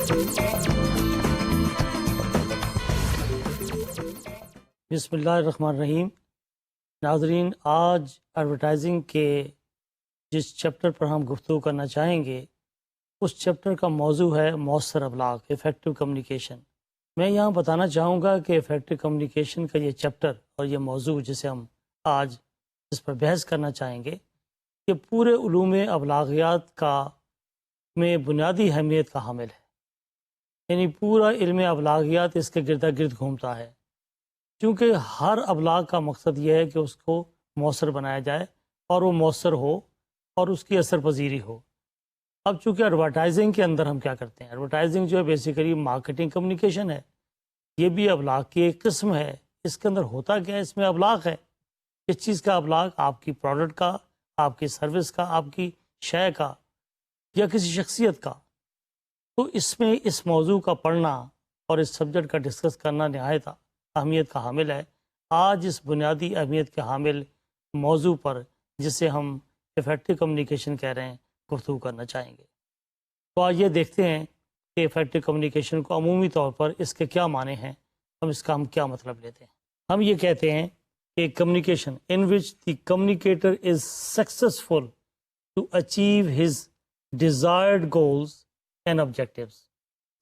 بسم اللہ الرحمن الرحیم۔ ناظرین، آج ایڈورٹائزنگ کے جس چیپٹر پر ہم گفتگو کرنا چاہیں گے اس چیپٹر کا موضوع ہے مؤثر ابلاغ، افیکٹو کمیونیکیشن۔ میں یہاں بتانا چاہوں گا کہ افیکٹو کمیونیکیشن کا یہ چیپٹر اور یہ موضوع جسے ہم آج اس پر بحث کرنا چاہیں گے کہ پورے علوم ابلاغیات کا میں بنیادی اہمیت کا حامل ہے، یعنی پورا علم ابلاغیات اس کے گرد گرد گھومتا ہے، کیونکہ ہر ابلاغ کا مقصد یہ ہے کہ اس کو مؤثر بنایا جائے اور وہ مؤثر ہو اور اس کی اثر پذیری ہو۔ اب چونکہ ایڈورٹائزنگ کے اندر ہم کیا کرتے ہیں، ایڈورٹائزنگ جو ہے بیسیکلی مارکیٹنگ کمیونیکیشن ہے، یہ بھی ابلاغ کی ایک قسم ہے۔ اس کے اندر ہوتا کیا ہے، اس میں ابلاغ ہے، اس چیز کا ابلاغ آپ کی پروڈکٹ کا، آپ کی سروس کا، آپ کی شے کا یا کسی شخصیت کا۔ تو اس میں اس موضوع کا پڑھنا اور اس سبجیکٹ کا ڈسکس کرنا نہایت اہمیت کا حامل ہے۔ آج اس بنیادی اہمیت کے حامل موضوع پر جسے ہم افیکٹو کمیونیکیشن کہہ رہے ہیں گفتگو کرنا چاہیں گے۔ تو آج یہ دیکھتے ہیں کہ افیکٹو کمیونیکیشن کو عمومی طور پر اس کے کیا معنی ہیں، ہم کیا مطلب لیتے ہیں۔ ہم یہ کہتے ہیں کہ communication in which the communicator is successful to achieve his desired goals and objectives.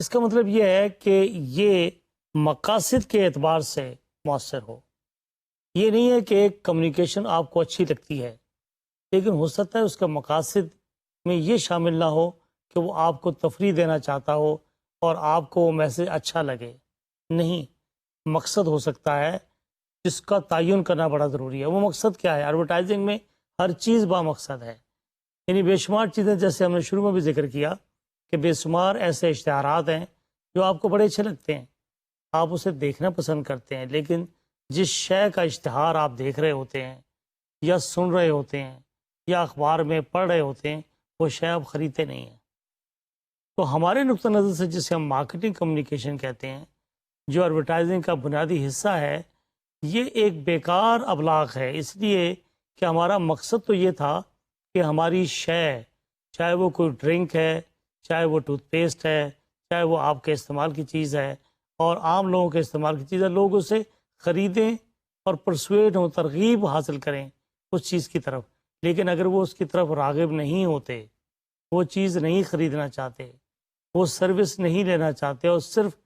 اس کا مطلب یہ ہے کہ یہ مقاصد کے اعتبار سے مؤثر ہو۔ یہ نہیں ہے کہ ایک کمیونیکیشن آپ کو اچھی لگتی ہے لیکن ہو سکتا ہے اس کا مقاصد میں یہ شامل نہ ہو کہ وہ آپ کو تفریح دینا چاہتا ہو اور آپ کو وہ میسج اچھا لگے۔ نہیں، مقصد ہو سکتا ہے جس کا تعین کرنا بڑا ضروری ہے۔ وہ مقصد کیا ہے؟ ایڈورٹائزنگ میں ہر چیز با مقصد ہے، یعنی بے شمار چیزیں، جیسے ہم نے شروع میں بھی ذکر کیا کہ بے شمار ایسے اشتہارات ہیں جو آپ کو بڑے اچھے لگتے ہیں، آپ اسے دیکھنا پسند کرتے ہیں، لیکن جس شے کا اشتہار آپ دیکھ رہے ہوتے ہیں یا سن رہے ہوتے ہیں یا اخبار میں پڑھ رہے ہوتے ہیں وہ شے آپ خریدتے نہیں ہیں۔ تو ہمارے نقطہ نظر سے جسے ہم مارکیٹنگ کمیونیکیشن کہتے ہیں، جو ایڈورٹائزنگ کا بنیادی حصہ ہے، یہ ایک بیکار ابلاغ ہے، اس لیے کہ ہمارا مقصد تو یہ تھا کہ ہماری شے، چاہے وہ کوئی ڈرنک ہے، چاہے وہ ٹوتھ پیسٹ ہے، چاہے وہ آپ کے استعمال کی چیز ہے اور عام لوگوں کے استعمال کی چیز ہے، لوگ اسے خریدیں اور پرسویڈ ہوں، ترغیب حاصل کریں اس چیز کی طرف۔ لیکن اگر وہ اس کی طرف راغب نہیں ہوتے، وہ چیز نہیں خریدنا چاہتے، وہ سروس نہیں لینا چاہتے اور صرف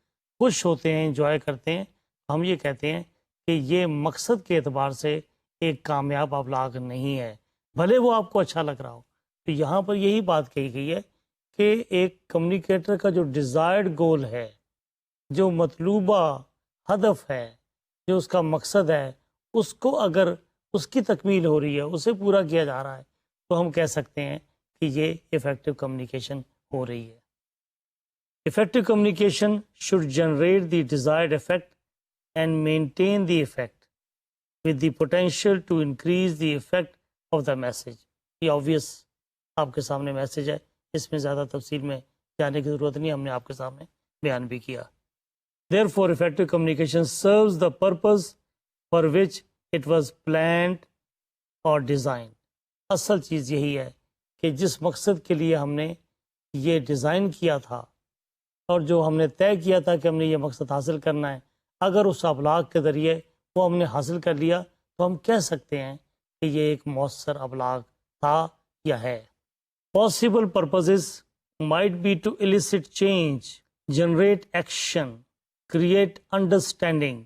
خوش ہوتے ہیں، انجوائے کرتے ہیں، ہم یہ کہتے ہیں کہ یہ مقصد کے اعتبار سے ایک کامیاب ابلاغ نہیں ہے، بھلے وہ آپ کو اچھا لگ رہا ہو۔ تو یہاں پر یہی بات کہی گئی ہے کہ ایک کمیونیکیٹر کا جو ڈیزائرڈ گول ہے، جو مطلوبہ ہدف ہے، جو اس کا مقصد ہے، اس کو اگر اس کی تکمیل ہو رہی ہے، اسے پورا کیا جا رہا ہے، تو ہم کہہ سکتے ہیں کہ یہ افیکٹو کمیونیکیشن ہو رہی ہے۔ Effective communication should generate the desired effect and maintain the effect with the potential to increase the effect of the message۔ یہ obvious آپ کے سامنے میسج ہے، اس میں زیادہ تفصیل میں جانے کی ضرورت نہیں، ہم نے آپ کے سامنے بیان بھی کیا۔ Therefore, effective communication serves the purpose for which it was planned or designed۔ اصل چیز یہی ہے کہ جس مقصد کے لیے ہم نے یہ ڈیزائن کیا تھا اور جو ہم نے طے کیا تھا کہ ہم نے یہ مقصد حاصل کرنا ہے، اگر اس ابلاغ کے ذریعے وہ ہم نے حاصل کر لیا تو ہم کہہ سکتے ہیں کہ یہ ایک مؤثر ابلاغ تھا یا ہے۔ Possible purposes might be to elicit change, generate action, create understanding,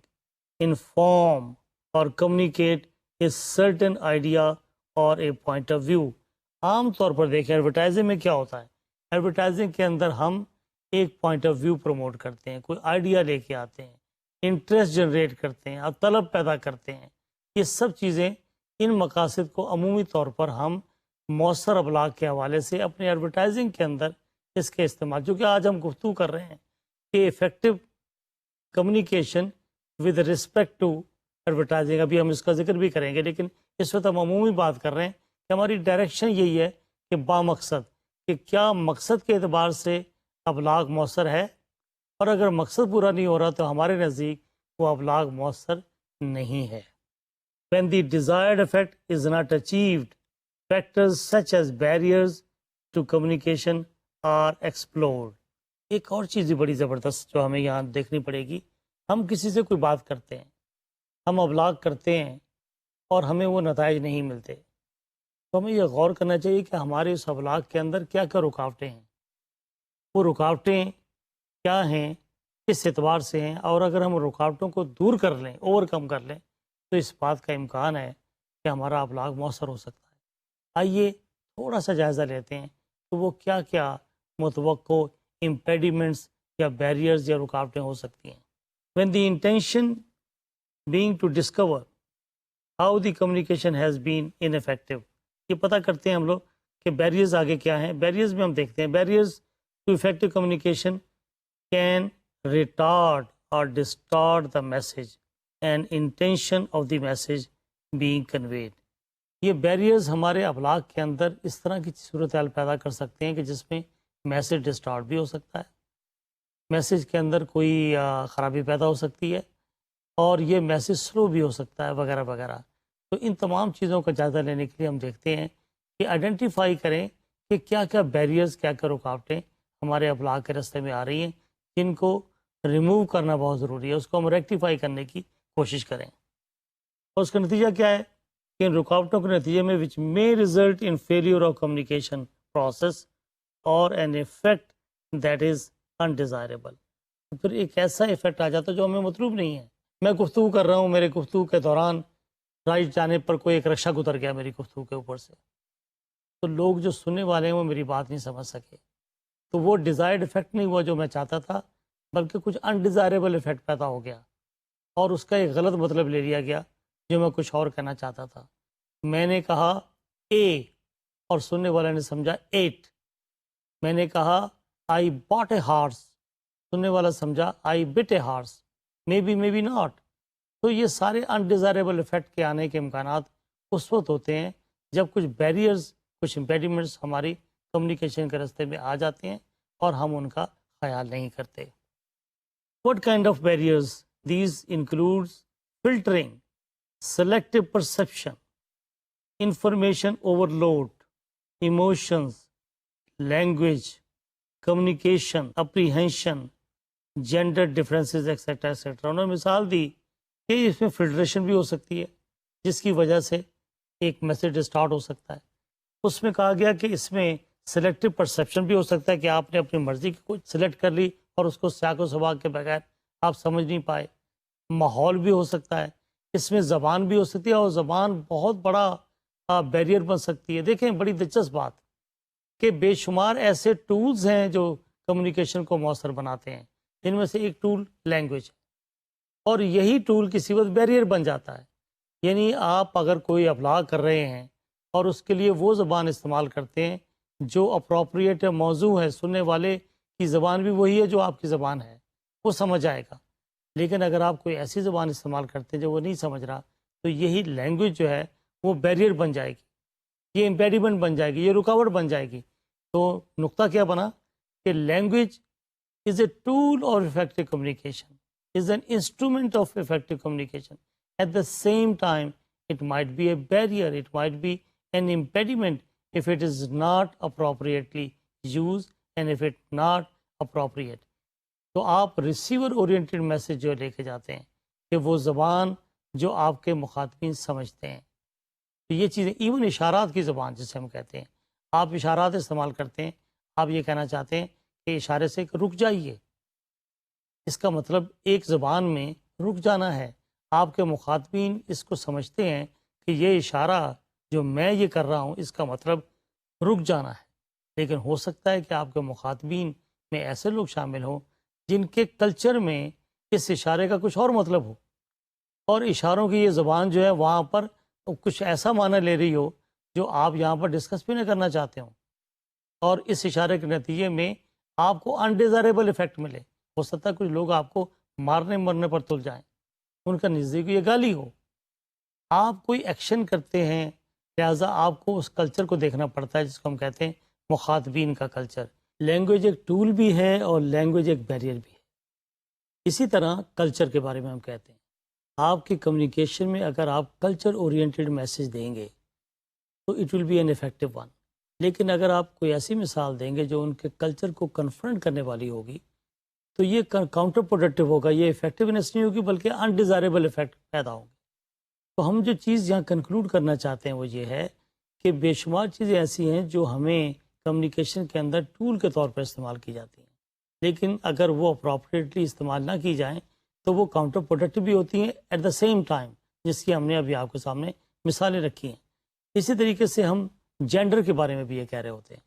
inform or communicate a certain idea or a point of view۔ عام طور پر دیکھیں ایڈورٹائزنگ میں کیا ہوتا ہے، ایڈورٹائزنگ کے اندر ہم ایک پوائنٹ آف ویو پروموٹ کرتے ہیں، کوئی آئیڈیا لے کے آتے ہیں، انٹرسٹ جنریٹ کرتے ہیں اور طلب پیدا کرتے ہیں۔ یہ سب چیزیں، ان مقاصد کو عمومی طور پر ہم مؤثر ابلاغ کے حوالے سے اپنے ایڈورٹائزنگ کے اندر اس کے استعمال، چونکہ آج ہم گفتگو کر رہے ہیں کہ effective communication with respect to advertising, ابھی ہم اس کا ذکر بھی کریں گے، لیکن اس وقت ہم عمومی بات کر رہے ہیں کہ ہماری ڈائریکشن یہی ہے کہ بامقصد، کہ کیا مقصد کے اعتبار سے ابلاغ مؤثر ہے، اور اگر مقصد پورا نہیں ہو رہا تو ہمارے نزدیک وہ ابلاغ مؤثر نہیں ہے۔ When the desired effect is not achieved, factors such as barriers to communication are explored۔ ایک اور چیز بھی بڑی زبردست جو ہمیں یہاں دیکھنی پڑے گی، ہم کسی سے کوئی بات کرتے ہیں، ہم ابلاغ کرتے ہیں اور ہمیں وہ نتائج نہیں ملتے، تو ہمیں یہ غور کرنا چاہیے کہ ہمارے اس ابلاغ کے اندر کیا کیا رکاوٹیں ہیں، وہ رکاوٹیں کیا ہیں، کس اعتبار سے ہیں، اور اگر ہم رکاوٹوں کو دور کر لیں، اوور کم کر لیں، تو اس بات کا امکان ہے کہ ہمارا ابلاغ مؤثر ہو سکتا ہے۔ آئیے تھوڑا سا جائزہ لیتے ہیں کہ وہ کیا کیا متوقع امپیڈیمنٹس یا بیریئرز یا رکاوٹیں ہو سکتی ہیں۔ when the intention being to discover how the communication has been ineffective، یہ پتہ کرتے ہیں ہم لوگ کہ بیریئرز آگے کیا ہیں۔ بیریئرز میں ہم دیکھتے ہیں barriers to effective communication can retard or distort the message and intention of the message being conveyed۔ یہ بیریئرز ہمارے ابلاغ کے اندر اس طرح کی صورتحال پیدا کر سکتے ہیں کہ جس میں میسج ڈسٹارٹ بھی ہو سکتا ہے، میسج کے اندر کوئی خرابی پیدا ہو سکتی ہے، اور یہ میسج سلو بھی ہو سکتا ہے، وغیرہ وغیرہ۔ تو ان تمام چیزوں کا جائزہ لینے کے لیے ہم دیکھتے ہیں کہ آئیڈینٹیفائی کریں کہ کیا کیا بیریئرز، کیا کیا رکاوٹیں ہمارے ابلاغ کے راستے میں آ رہی ہیں، جن کو ریموو کرنا بہت ضروری ہے، اس کو ہم ریکٹیفائی کرنے کی کوشش کریں۔ اور اس کا نتیجہ کیا ہے کہ ان رکاوٹوں کے نتیجے میں وچ may result in failure of communication process or an effect that is undesirable۔ پھر ایک ایسا ایفیکٹ آ جاتا ہے جو ہمیں مطلوب نہیں ہے۔ میں گفتگو کر رہا ہوں، میرے گفتگو کے دوران رائٹ جانے پر کوئی ایک رکشہ گزر گیا میری گفتگو کے اوپر سے، تو لوگ جو سننے والے ہیں وہ میری بات نہیں سمجھ سکے، تو وہ ڈیزائرڈ ایفیکٹ نہیں ہوا جو میں چاہتا تھا، بلکہ کچھ انڈیزائریبل ایفیکٹ پیدا ہو گیا، اور اس کا ایک غلط مطلب لے لیا گیا جو میں کچھ اور کہنا چاہتا تھا۔ میں نے کہا اے اور سننے والے نے سمجھا 8۔ میں نے کہا آئی باٹ اے ہارس، سننے والا سمجھا I but a horse, may be not. تو یہ سارے انڈیزائریبل ایفیکٹ کے آنے کے امکانات اس وقت ہوتے ہیں جب کچھ بیریئرز، کچھ امپیڈیمنٹس ہماری کمیونیکیشن کے راستے میں آ جاتے ہیں اور ہم ان کا خیال نہیں کرتے۔ What kind of barriers? These includes filtering, selective perception, information overload, emotions, language, communication, apprehension, gender differences, etc. etc. انہوں نے مثال دی کہ اس میں فلٹریشن بھی ہو سکتی ہے جس کی وجہ سے ایک میسج اسٹارٹ ہو سکتا ہے۔ اس میں کہا گیا کہ اس میں سلیکٹو پرسیپشن بھی ہو سکتا ہے کہ آپ نے اپنی مرضی کی کچھ سلیکٹ کر لی اور اس کو سیاق و سباق کے بغیر آپ سمجھ نہیں پائے۔ ماحول بھی ہو سکتا ہے، اس میں زبان بھی ہو سکتی ہے، اور زبان بہت بڑا بیریئر بن سکتی ہے۔ دیکھیں بڑی دلچسپ بات کہ بے شمار ایسے ٹولز ہیں جو کمیونیکیشن کو مؤثر بناتے ہیں، ان میں سے ایک ٹول لینگویج ہے، اور یہی ٹول کسی وقت بیریئر بن جاتا ہے۔ یعنی آپ اگر کوئی ابلاغ کر رہے ہیں اور اس کے لیے وہ زبان استعمال کرتے ہیں جو اپروپریٹ موضوع ہے، سننے والے کی زبان بھی وہی ہے جو آپ کی زبان ہے، وہ سمجھ آئے گا۔ لیکن اگر آپ کوئی ایسی زبان استعمال کرتے ہیں جو وہ نہیں سمجھ رہا، تو یہی لینگویج جو ہے وہ بیریئر بن جائے گی، یہ امپیڈیمنٹ بن جائے گی، یہ رکاوٹ بن جائے گی۔ تو نقطہ کیا بنا کہ language is a tool of effective communication, is an instrument of effective communication. At the same time, it might be a barrier, it might be an impediment if it is not appropriately used and if it not appropriate. تو آپ receiver oriented message جو لے کے جاتے ہیں کہ وہ زبان جو آپ کے مخاطبین سمجھتے ہیں، تو یہ چیزیں ایون اشارات کی زبان جسے ہم کہتے ہیں، آپ اشارات استعمال کرتے ہیں، آپ یہ کہنا چاہتے ہیں کہ اشارے سے رک جائیے، اس کا مطلب ایک زبان میں رک جانا ہے۔ آپ کے مخاطبین اس کو سمجھتے ہیں کہ یہ اشارہ جو میں یہ کر رہا ہوں اس کا مطلب رک جانا ہے، لیکن ہو سکتا ہے کہ آپ کے مخاطبین میں ایسے لوگ شامل ہوں جن کے کلچر میں اس اشارے کا کچھ اور مطلب ہو، اور اشاروں کی یہ زبان جو ہے وہاں پر کچھ ایسا معنی لے رہی ہو جو آپ یہاں پر ڈسکس بھی نہ کرنا چاہتے ہوں، اور اس اشارے کے نتیجے میں آپ کو انڈیزائریبل ایفیکٹ ملے۔ ہو سکتا ہے کچھ لوگ آپ کو مارنے مرنے پر تل جائیں، ان کا نزدیک یہ گالی ہو۔ آپ کوئی ایکشن کرتے ہیں، لہٰذا آپ کو اس کلچر کو دیکھنا پڑتا ہے جس کو ہم کہتے ہیں مخاطبین کا کلچر۔ لینگویج ایک ٹول بھی ہے اور لینگویج ایک بیریئر بھی ہے۔ اسی طرح کلچر کے بارے میں ہم کہتے ہیں، آپ کی کمیونیکیشن میں اگر آپ کلچر اورینٹڈ میسج دیں گے تو it will be an effective one, لیکن اگر آپ کوئی ایسی مثال دیں گے جو ان کے کلچر کو کنفرنٹ کرنے والی ہوگی تو یہ کاؤنٹر پروڈکٹیو ہوگا، یہ افیکٹونیس نہیں ہوگی بلکہ انڈیزائریبل افیکٹ پیدا ہوگا۔ تو ہم جو چیز یہاں کنکلوڈ کرنا چاہتے ہیں وہ یہ ہے کہ بے شمار چیزیں ایسی ہیں جو ہمیں کمیونیکیشن کے اندر ٹول کے طور پر استعمال کی جاتی ہیں، لیکن اگر وہ اپروپریٹلی استعمال نہ کی جائیں تو وہ کاؤنٹر پروڈکٹیو بھی ہوتی ہیں ایٹ دا سیم ٹائم، جس کی ہم نے ابھی آپ کے سامنے مثالیں رکھی ہیں۔ اسی طریقے سے ہم جینڈر کے بارے میں بھی یہ کہہ رہے ہوتے ہیں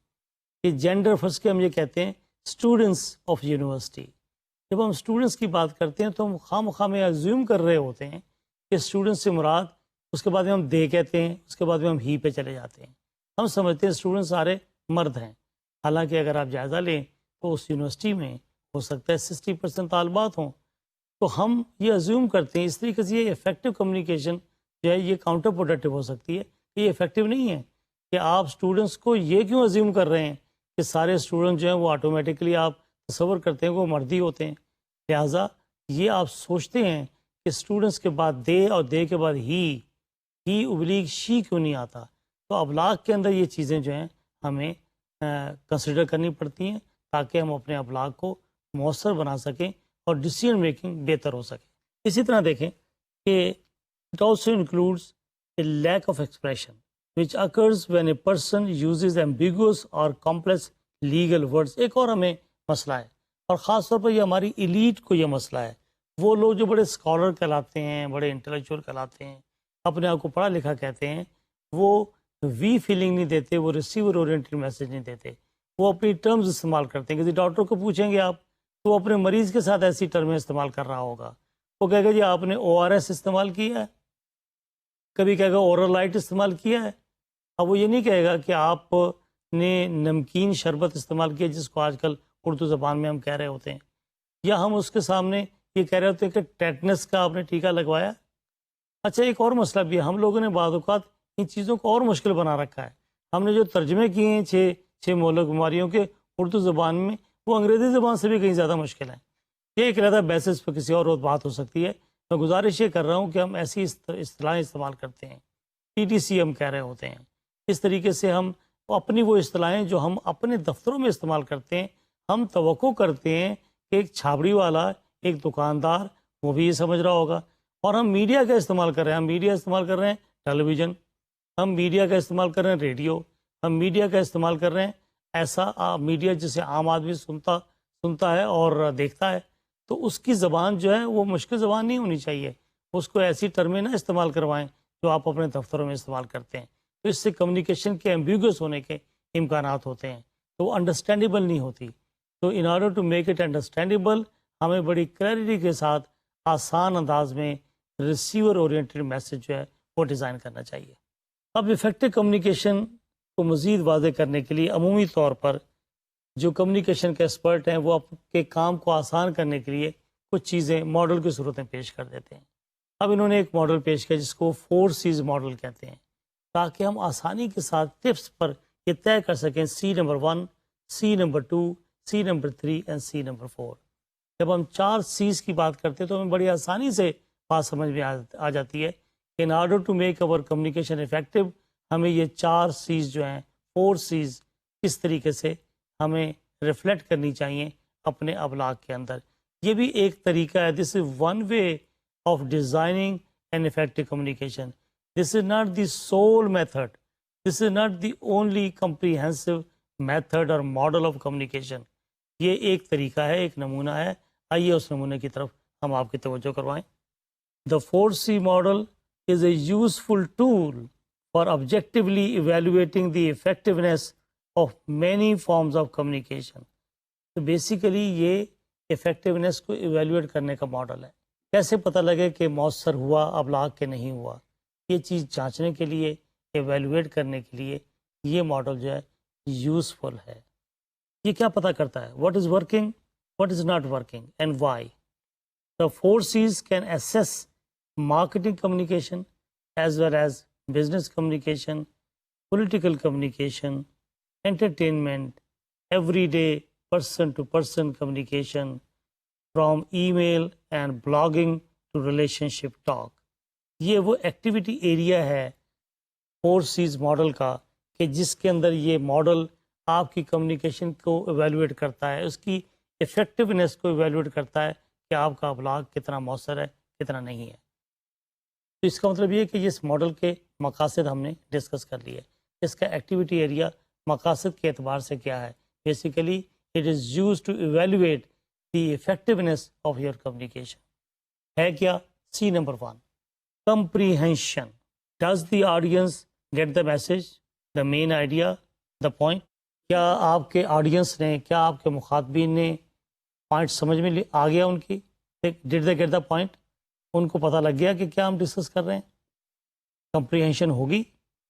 کہ جینڈر فرسٹ کے ہم یہ کہتے ہیں اسٹوڈنٹس آف یونیورسٹی۔ جب ہم اسٹوڈنٹس کی بات کرتے ہیں تو ہم خواہ میں ایزیوم کر رہے ہوتے ہیں کہ اسٹوڈنٹس سے مراد، اس کے بعد میں ہم دے کہتے ہیں، اس کے بعد میں ہم ہی پہ چلے جاتے ہیں، ہم سمجھتے ہیں اسٹوڈنٹ سارے مرد ہیں، حالانکہ اگر آپ جائزہ لیں تو اس یونیورسٹی میں ہو سکتا ہے 60% طالبات ہوں، تو ہم یہ ایزیوم کرتے ہیں۔ اس طریقے سے یہ افیکٹو کمیونیکیشن جو ہے یہ کاؤنٹر پروڈکٹیو ہو سکتی ہے، یہ افیکٹو نہیں ہے کہ آپ اسٹوڈنٹس کو یہ کیوں ایزیوم کر رہے ہیں کہ سارے اسٹوڈنٹ جو ہیں وہ آٹومیٹکلی آپ تصور کرتے ہیں وہ مردی ہوتے ہیں، لہٰذا یہ آپ سوچتے ہیں کہ اسٹوڈنٹس کے بعد دے اور دے کے بعد ہی ابلیغ شی کیوں نہیں آتا۔ تو ابلاغ کے اندر یہ چیزیں جو ہیں ہمیں کنسیڈر کرنی پڑتی ہیں تاکہ ہم اپنے ابلاغ کو مؤثر بنا سکیں اور ڈیسیژن میکنگ بہتر ہو سکے۔ اسی طرح دیکھیں کہ it also includes a lack of expression which occurs when a person uses ambiguous or complex legal words۔ ایک اور ہمیں مسئلہ ہے، اور خاص طور پر یہ ہماری ایلیٹ کو یہ مسئلہ ہے، وہ لوگ جو بڑے اسکالر کہلاتے ہیں، بڑے انٹلیکچوئل کہلاتے ہیں، اپنے آپ کو پڑھا لکھا کہتے ہیں، وہ وی فیلنگ نہیں دیتے، وہ ریسیور اورینٹڈ میسج نہیں دیتے، وہ اپنی ٹرمز استعمال کرتے ہیں۔ کسی ڈاکٹر کو پوچھیں گے آپ تو وہ اپنے مریض کے ساتھ ایسی ٹرمیں استعمال کر رہا ہوگا، وہ کہے گا جی آپ نے ORS استعمال کیا ہے، کبھی کہے گا اورلائٹ استعمال کیا ہے۔ اب وہ یہ نہیں کہے گا کہ آپ نے نمکین شربت استعمال کیا، جس کو آج کل اردو زبان میں ہم کہہ رہے ہوتے ہیں، یا ہم اس کے سامنے یہ کہہ رہے ہوتے ہیں کہ ٹیٹنس کا آپ نے ٹیکہ لگوایا۔ اچھا، ایک اور مسئلہ بھی ہے، ہم لوگوں نے بعض اوقات ان چیزوں کو اور مشکل بنا رکھا ہے۔ ہم نے جو ترجمے کیے ہیں چھ مہلک بیماریوں کے اردو زبان میں، وہ انگریزی زبان سے بھی کہیں زیادہ مشکل ہیں۔ یہ ایک علیحدہ بیسس پہ کسی اور بات ہو سکتی ہے۔ میں گزارش یہ کر رہا ہوں کہ ہم ایسی اصطلاحیں استعمال کرتے ہیں، TTC ہم کہہ رہے ہوتے ہیں، اس طریقے سے ہم اپنی وہ اصطلاحیں جو ہم اپنے دفتروں میں استعمال کرتے ہیں، ہم توقع کرتے ہیں کہ ایک چھابڑی والا، ایک دکاندار، وہ بھی یہ سمجھ رہا ہوگا۔ اور ہم میڈیا کا استعمال کر رہے ہیں، ہم میڈیا استعمال کر رہے ہیں ٹیلی ویژن، ہم میڈیا کا استعمال کر رہے ہیں ریڈیو، ہم میڈیا کا استعمال کر رہے ہیں ایسا میڈیا جسے عام آدمی سنتا ہے اور دیکھتا ہے، تو اس کی زبان جو ہے وہ مشکل زبان نہیں ہونی چاہیے، اس کو ایسی ٹرمیں نہ استعمال کروائیں جو آپ اپنے دفتروں میں استعمال کرتے ہیں، تو اس سے کمیونیکیشن کے ایمبیگوس ہونے کے امکانات ہوتے ہیں، تو وہ انڈرسٹینڈیبل نہیں ہوتی۔ تو in order to make it understandable, ہمیں بڑی کلیئرٹی کے ساتھ آسان انداز میں ریسیور اورینٹڈ میسج جو ہے وہ ڈیزائن کرنا چاہیے۔ اب افیکٹو کمیونیکیشن کو مزید واضح کرنے کے لیے عمومی طور پر جو کمیونیکیشن کے ایکسپرٹ ہیں وہ آپ کے کام کو آسان کرنے کے لیے کچھ چیزیں ماڈل کی صورت میں پیش کر دیتے ہیں۔ اب انہوں نے ایک ماڈل پیش کیا جس کو 4 C's ماڈل کہتے ہیں، تاکہ ہم آسانی کے ساتھ ٹپس پر یہ طے کر سکیں C number 1، C number 2، C number 3 اور C نمبر 4۔ جب ہم 4 C's کی بات کرتے ہیں تو ہمیں بڑی آسانی سے بات سمجھ میں آ جاتی ہے کہ ان آرڈر ٹو میک اور کمیونیکیشن افیکٹو، ہمیں یہ 4 C's جو ہیں 4 C's کس طریقے سے ہمیں ریفلیکٹ کرنی چاہیے اپنے ابلاغ کے اندر۔ یہ بھی ایک طریقہ ہے، this is one way of designing an effective communication. This is not the sole method, this is not the only comprehensive method اور ماڈل آف کمیونیکیشن۔ یہ ایک طریقہ ہے، ایک نمونہ ہے، آئیے اس نمونے کی طرف ہم آپ کی توجہ کروائیں۔ The 4C model is a useful tool for objectively evaluating the effectiveness of many forms of communication۔ تو بیسیکلی یہ افیکٹونیس کو ایویلویٹ کرنے کا ماڈل ہے، کیسے پتہ لگے کہ مؤثر ہوا ابلاغ کے نہیں ہوا، یہ چیز جانچنے کے لیے، ایویلویٹ کرنے کے لیے یہ ماڈل جو ہے یوزفل ہے۔ یہ کیا پتہ کرتا ہے؟ What is working, what is not working and why. The 4 C's can assess marketing communication as well as business communication, political communication, entertainment, everyday person-to-person communication, from email and blogging to relationship talk۔ یہ وہ activity area ہے 4 C's model کا کہ جس کے اندر یہ model آپ کی کمیونیکیشن کو ایویلویٹ کرتا ہے، اس کی افیکٹونیس کو ایویلویٹ کرتا ہے کہ آپ کا ابلاغ کتنا مؤثر ہے، کتنا نہیں ہے۔ تو اس کا مطلب یہ ہے کہ اس ماڈل کے مقاصد ہم نے ڈسکس کر لیے، اس کا ایکٹیویٹی ایریا مقاصد کے اعتبار سے کیا ہے۔ Basically it is used to evaluate the effectiveness of your communication. ہے کیا؟ C number 1، comprehension. Does the audience get the message, the main idea, the point? کیا آپ کے آڈینس نے، کیا آپ کے مخاطبین نے پوائنٹ سمجھ میں آ گیا ان کی؟ ڈڈ دے گیٹ دا پوائنٹ؟ ان کو پتہ لگ گیا کہ کیا ہم ڈسکس کر رہے ہیں؟ کمپریہنشن ہوگی؟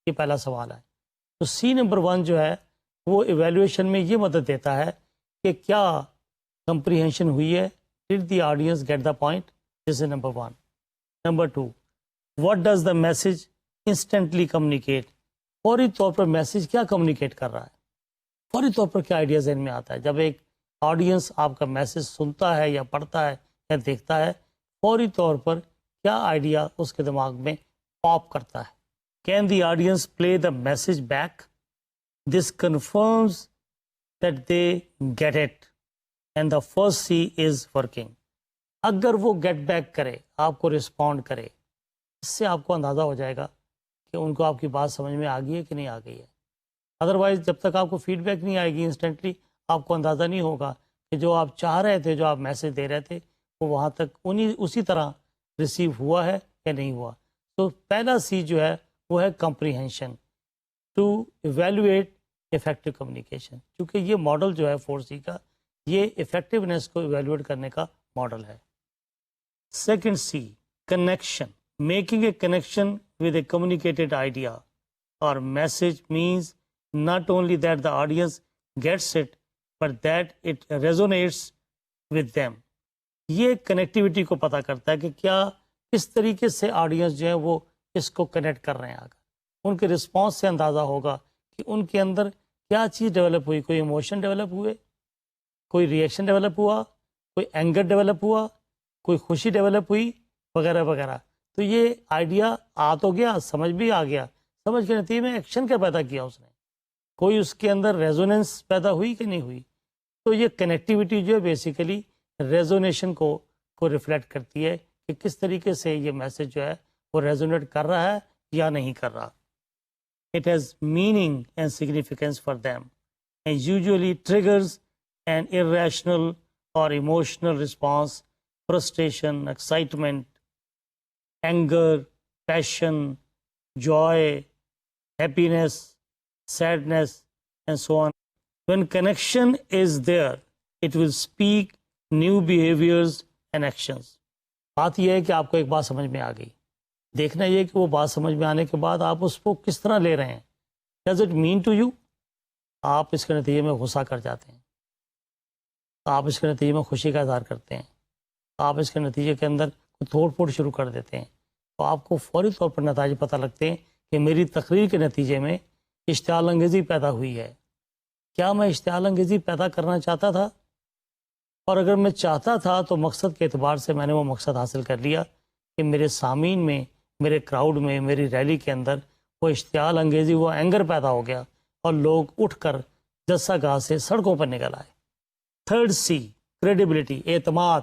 یہ پہلا سوال ہے۔ تو سی نمبر 1 جو ہے وہ ایویلویشن میں یہ مدد دیتا ہے کہ کیا کمپریہنشن ہوئی ہے، did the audience get the point? This is number 1۔ Number 2، what does the message instantly communicate? فوری طور پر میسج کیا کمیونیکیٹ کر رہا ہے؟ فوری طور پر کیا آئیڈیا ذہن میں آتا ہے جب ایک آڈینس آپ کا میسج سنتا ہے یا پڑھتا ہے یا دیکھتا ہے؟ فوری طور پر کیا آئیڈیا اس کے دماغ میں پاپ کرتا ہے؟ Can the audience play the message back? This confirms that they get it and the first C is working. اگر وہ گیٹ بیک کرے، آپ کو رسپونڈ کرے، اس سے آپ کو اندازہ ہو جائے گا کہ ان کو آپ کی بات سمجھ میں آ گئی ہے کہ نہیں آ گئی ہے۔ ادروائز جب تک آپ کو فیڈ بیک نہیں آئے گی انسٹنٹلی، آپ کو اندازہ نہیں ہوگا کہ جو آپ چاہ رہے تھے، جو آپ میسج دے رہے تھے، وہ وہاں تک اسی طرح ریسیو ہوا ہے یا نہیں ہوا۔ تو پہلا سی جو ہے وہ ہے comprehension, to evaluate effective communication. کیونکہ یہ ماڈل جو ہے 4C کا، یہ افیکٹونیس کو ایویلویٹ کرنے کا ماڈل ہے۔ Second C, connection. Making a connection with a communicated idea اور message means not only that the audience gets it but that it resonates with them۔ یہ کنیکٹیوٹی کو پتہ کرتا ہے کہ کیا کس طریقے سے آڈینس جو ہے وہ اس کو کنیکٹ کر رہے ہیں۔ آگے ان کے رسپانس سے اندازہ ہوگا کہ ان کے اندر کیا چیز ڈیولپ ہوئی، کوئی ایموشن ڈیولپ ہوئے، کوئی ریئیکشن ڈیولپ ہوا، کوئی اینگر ڈیولپ ہوا، کوئی خوشی ڈیولپ ہوئی، وغیرہ وغیرہ۔ تو یہ آئیڈیا آ تو گیا، سمجھ بھی آ گیا، سمجھ کے نتیجے میں ایکشن کیا پیدا کیا اس نے، کوئی اس کے اندر ریزوننس پیدا ہوئی کہ نہیں ہوئی۔ تو یہ کنیکٹیوٹی جو ہے بیسیکلی ریزونیشن کو ریفلیکٹ کرتی ہے کہ کس طریقے سے یہ میسج جو ہے وہ ریزونیٹ کر رہا ہے یا نہیں کر رہا۔ It has meaning and significance for them and usually triggers an irrational اور emotional response, frustration, excitement, anger, passion, joy, happiness, sadness, and so on. When connection is there, it will speak new behaviors and actions. بات یہ ہے کہ آپ کو ایک بات سمجھ میں آ گئی، دیکھنا یہ کہ وہ بات سمجھ میں آنے کے بعد آپ اس کو کس طرح لے رہے ہیں۔ Does it mean to you؟ آپ اس کے نتیجے میں غصہ کر جاتے ہیں، آپ اس کے نتیجے میں خوشی کا اظہار کرتے ہیں، آپ اس کے نتیجے کے اندر توڑ پھوڑ شروع کر دیتے ہیں، تو آپ کو فوری طور پر نتائج پتہ لگتے ہیں کہ میری تقریر کے نتیجے میں اشتعال انگیزی پیدا ہوئی ہے۔ کیا میں اشتعال انگیزی پیدا کرنا چاہتا تھا؟ اور اگر میں چاہتا تھا تو مقصد کے اعتبار سے میں نے وہ مقصد حاصل کر لیا کہ میرے سامعین میں، میرے کراؤڈ میں، میری ریلی کے اندر وہ اشتعال انگیزی، وہ اینگر پیدا ہو گیا اور لوگ اٹھ کر جلسہ گاہ سے سڑکوں پر نکل آئے۔ تھرڈ سی، کریڈیبلٹی، اعتماد۔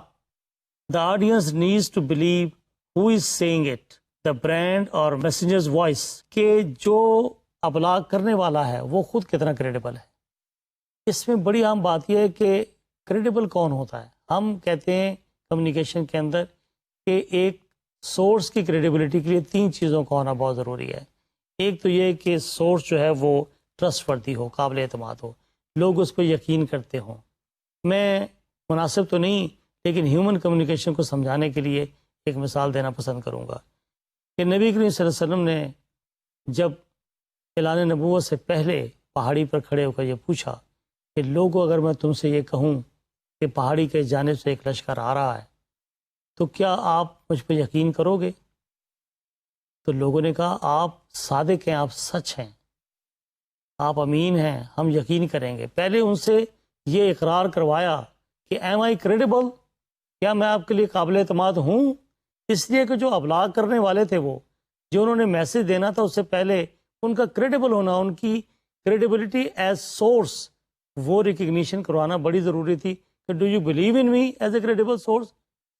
The audience needs to believe who is saying it, the brand or messenger's voice، کہ جو ابلاغ کرنے والا ہے وہ خود کتنا کریڈیبل ہے۔ اس میں بڑی عام بات یہ ہے کہ کریڈیبل کون ہوتا ہے۔ ہم کہتے ہیں کمیونیکیشن کے اندر کہ ایک سورس کی کریڈیبلٹی کے لیے 3 چیزوں کا ہونا بہت ضروری ہے۔ ایک تو یہ کہ سورس جو ہے وہ ٹرسٹ وردی ہو، قابل اعتماد ہو، لوگ اس پہ یقین کرتے ہوں۔ میں مناسب تو نہیں لیکن ہیومن کمیونیکیشن کو سمجھانے کے لیے ایک مثال دینا پسند کروں گا کہ نبی کریم صلی اللہ علیہ وسلم نے جب اعلان نبوت سے پہلے پہاڑی پر کھڑے ہو کر یہ پوچھا کہ لوگوں اگر میں تم سے یہ کہوں کہ پہاڑی کے جانب سے ایک لشکر آ رہا ہے تو کیا آپ مجھ پہ یقین کرو گے؟ تو لوگوں نے کہا آپ صادق ہیں، آپ سچ ہیں، آپ امین ہیں، ہم یقین کریں گے۔ پہلے ان سے یہ اقرار کروایا کہ ایم آئی کریڈیبل، کیا میں آپ کے لیے قابل اعتماد ہوں؟ اس لیے کہ جو ابلاغ کرنے والے تھے، وہ جو انہوں نے میسج دینا تھا، اس سے پہلے ان کا کریڈیبل ہونا، ان کی کریڈیبلٹی ایز سورس وہ ریکگنیشن کروانا بڑی ضروری تھی کہ do you believe in me as a credible source.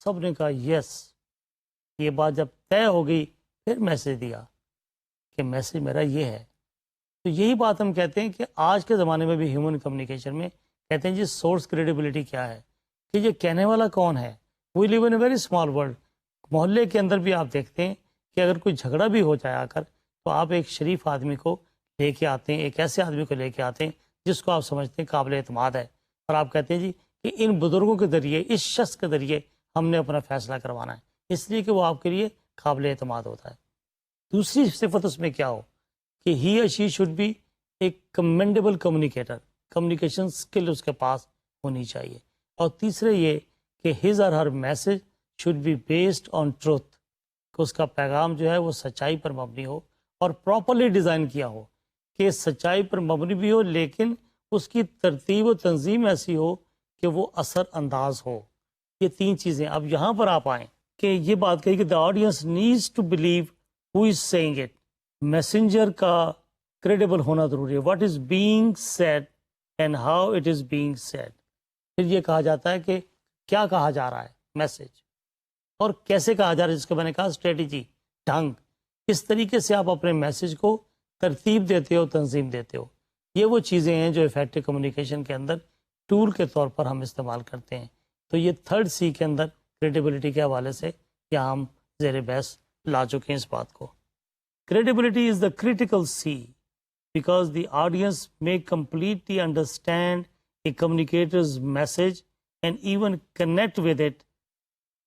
سب نے کہا یس. یہ بات جب طے ہو گئی پھر میسج دیا کہ میسج میرا یہ ہے. تو یہی بات ہم کہتے ہیں کہ آج کے زمانے میں بھی ہیومن کمیونیکیشن میں کہتے ہیں جی سورس کریڈیبلٹی کیا ہے, کہ یہ کہنے والا کون ہے. وی لیو ان اے ویری اسمال ورلڈ. محلے کے اندر بھی آپ دیکھتے ہیں کہ اگر کوئی جھگڑا بھی ہو جائے آ کر تو آپ ایک شریف آدمی کو لے کے آتے ہیں, ایک ایسے آدمی کو لے کے آتے ہیں جس کو آپ سمجھتے ہیں قابل اعتماد ہے, اور آپ کہتے ہیں جی کہ ان بزرگوں کے ذریعے, اس شخص کے ذریعے ہم نے اپنا فیصلہ کروانا ہے, اس لیے کہ وہ آپ کے لیے قابل اعتماد ہوتا ہے. دوسری صفت اس میں کیا ہو کہ ہی اور she should be a commendable communicator. Communication skill اس کے پاس ہونی چاہیے. اور تیسرے یہ کہ his or her message should be based on truth, کہ اس کا پیغام جو ہے وہ سچائی پر مبنی ہو اور پراپرلی ڈیزائن کیا ہو, کہ سچائی پر مبنی بھی ہو لیکن اس کی ترتیب و تنظیم ایسی ہو کہ وہ اثر انداز ہو. یہ تین چیزیں. اب یہاں پر آپ آئیں کہ یہ بات کہی کہ the audience needs to believe who is saying it. Messenger کا کریڈیبل ہونا ضروری ہے. What is being said and how it is being said. پھر یہ کہا جاتا ہے کہ کیا کہا جا رہا ہے میسج, اور کیسے کہا جا رہا ہے, جس کو میں نے کہا اسٹریٹجی, ڈھنگ, کس طریقے سے آپ اپنے میسج کو ترتیب دیتے ہو, تنظیم دیتے ہو. یہ وہ چیزیں ہیں جو افیکٹو کمیونیکیشن کے اندر ٹول کے طور پر ہم استعمال کرتے ہیں. تو یہ تھرڈ سی کے اندر کریڈیبلٹی کے حوالے سے یہاں ہم زیر بحث لا چکے ہیں اس بات کو. Credibility is the critical C because the audience may completely understand a communicator's message and even connect with it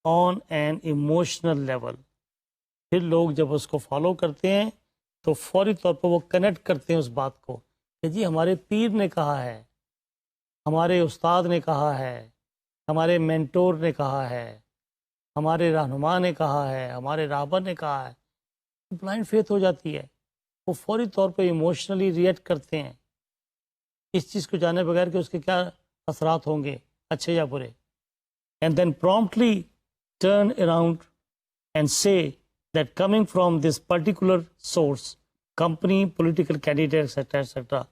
on an emotional level. پھر لوگ جب اس کو فالو کرتے ہیں تو فوری طور پر وہ کنیکٹ کرتے ہیں اس بات کو کہ جی ہمارے پیر نے کہا ہے, ہمارے استاد نے کہا ہے, ہمارے مینٹور نے کہا ہے, ہمارے رہنما نے کہا ہے, ہمارے راہبر نے کہا ہے. بلائنڈ فیتھ ہو جاتی ہے, وہ فوری طور پہ ایموشنلی ریئیکٹ کرتے ہیں اس چیز کو جانے بغیر کہ اس کے کیا اثرات ہوں گے, اچھے یا برے. And then promptly turn around and say that coming from this particular source, company, political candidate etcetera etcetera,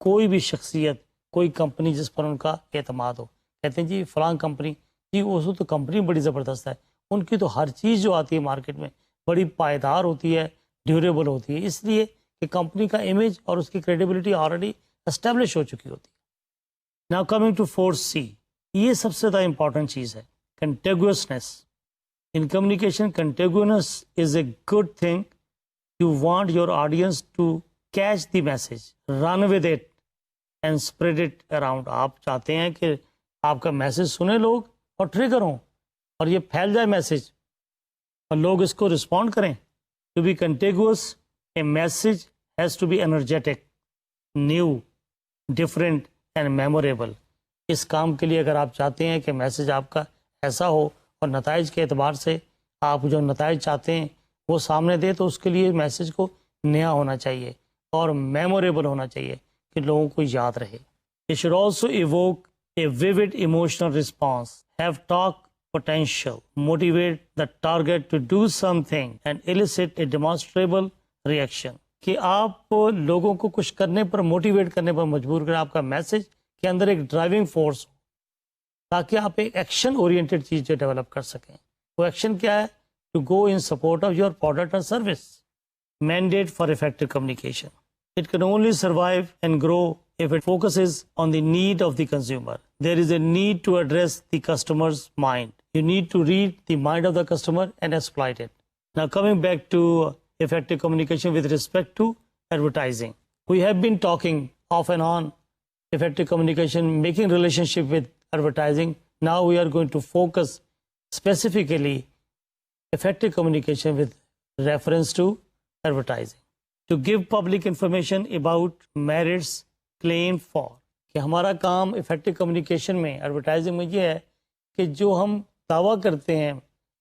کوئی بھی شخصیت, کوئی کمپنی جس پر ان کا اعتماد ہو. کہتے ہیں جی فلاں کمپنی, جی وہ تو کمپنی بڑی زبردست ہے, ان کی تو ہر چیز جو آتی ہے مارکیٹ میں بڑی پائیدار ہوتی ہے, ڈیوریبل ہوتی ہے, اس لیے کہ کمپنی کا امیج اور اس کی کریڈیبلٹی آلریڈی اسٹیبلش ہو چکی ہوتی ہے. Now coming to fourth C, یہ سب سے زیادہ امپورٹنٹ چیز ہے, contagiousness. In communication contagious is a good thing. You want your audience to catch the message, run with it and spread it around. آپ چاہتے ہیں کہ آپ کا میسج سنیں لوگ اور ٹریگر ہوں اور یہ پھیل جائے میسج اور لوگ اس کو رسپونڈ کریں. To be contagious, a message has to be energetic, new, different and memorable. اس کام کے لیے اگر آپ چاہتے ہیں کہ میسج آپ کا ایسا ہو اور نتائج کے اعتبار سے آپ جو نتائج چاہتے ہیں وہ سامنے دے, تو اس کے لیے میسج کو نیا ہونا چاہیے اور میموریبل ہونا چاہیے کہ لوگوں کو یاد رہے. It should also evoke a vivid emotional response, have talk potential, motivate the target to do something and elicit a demonstrable reaction. کہ آپ لوگوں کو کچھ کرنے پر, موٹیویٹ کرنے پر مجبور کریں. آپ کا میسج کے اندر ایک ڈرائیونگ فورس ہو تاکہ آپ ایک ایکشن اورینٹیڈ چیز جو ڈیولپ کر سکیں. وہ ایکشن کیا ہے؟ To go in support of your product اور service. Mandate for effective communication. It can only survive and grow if it focuses on the need of the consumer. There is a need to address the customer's mind. You need to read the mind of the customer and exploit it. Now coming back to effective communication with respect to advertising. We have been talking off and on effective communication, making relationship with advertising. Now we are going to focus specifically effective communication with reference to advertising. To give public information about merits claimed for. کہ ہمارا کام effective communication میں, advertising میں یہ ہے کہ جو ہم دعویٰ کرتے ہیں